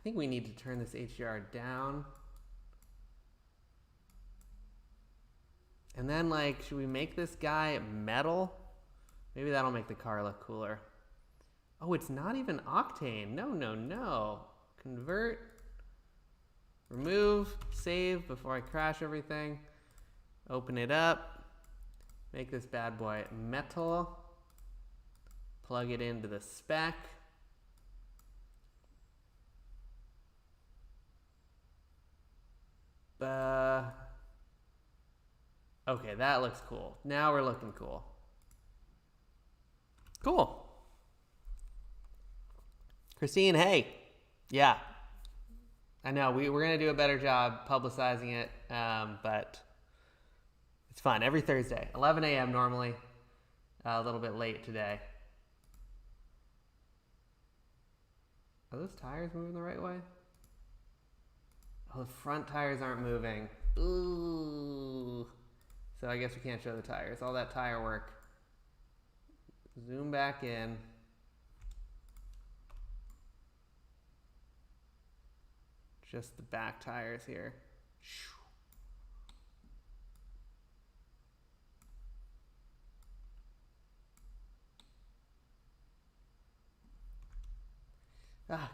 think we need to turn this HDR down. And then, like, should we make this guy metal? Maybe that'll make the car look cooler. Oh, it's not even octane. No. Convert. Remove. Save before I crash everything. Open it up. Make this bad boy metal. Plug it into the spec. Okay, that looks cool. Now we're looking cool. Cool. Christine, hey. Yeah. I know, we're going to do a better job publicizing it, but it's fun. Every Thursday, 11 a.m. normally. A little bit late today. Are those tires moving the right way? Oh, the front tires aren't moving. Ooh. So I guess we can't show the tires. All that tire work. Zoom back in. Just the back tires here.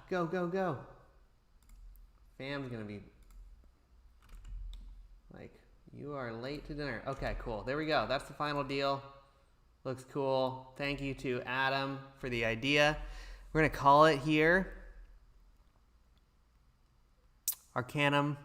Go. Fam's gonna be like, you are late to dinner. Okay, cool. There we go. That's the final deal. Looks cool. Thank you to Adam for the idea. We're gonna call it here. Arcanum.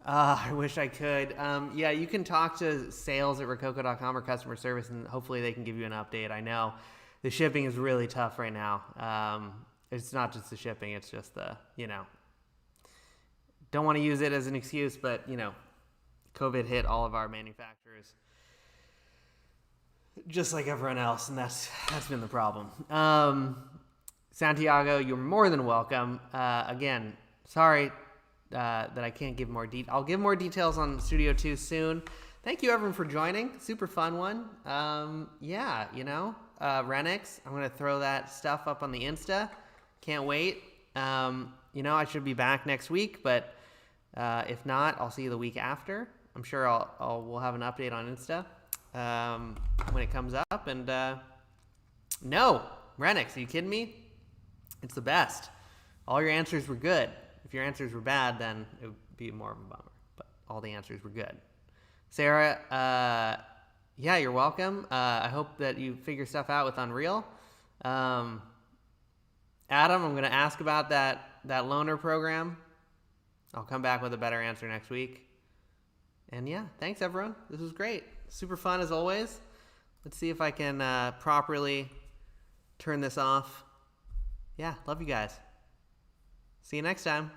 I wish I could. Yeah, you can talk to sales@rokoko.com or customer service, and hopefully they can give you an update. I know the shipping is really tough right now. It's not just the shipping, it's just the, you know, don't want to use it as an excuse, but, you know, COVID hit all of our manufacturers just like everyone else, and that's been the problem. Santiago, you're more than welcome. Again, sorry that I can't give more details. I'll give more details on Studio 2 soon. Thank you, everyone, for joining. Super fun one. Yeah, you know, Renix, I'm going to throw that stuff up on the Insta. Can't wait. You know, I should be back next week, but if not, I'll see you the week after. I'm sure we'll have an update on Insta when it comes up. And no, Renix, are you kidding me? It's the best. All your answers were good. If your answers were bad, then it would be more of a bummer. But all the answers were good. Sarah, yeah, you're welcome. I hope that you figure stuff out with Unreal. Adam, I'm going to ask about that loaner program. I'll come back with a better answer next week. And yeah, thanks everyone. This was great. Super fun as always. Let's see if I can properly turn this off. Yeah, love you guys. See you next time.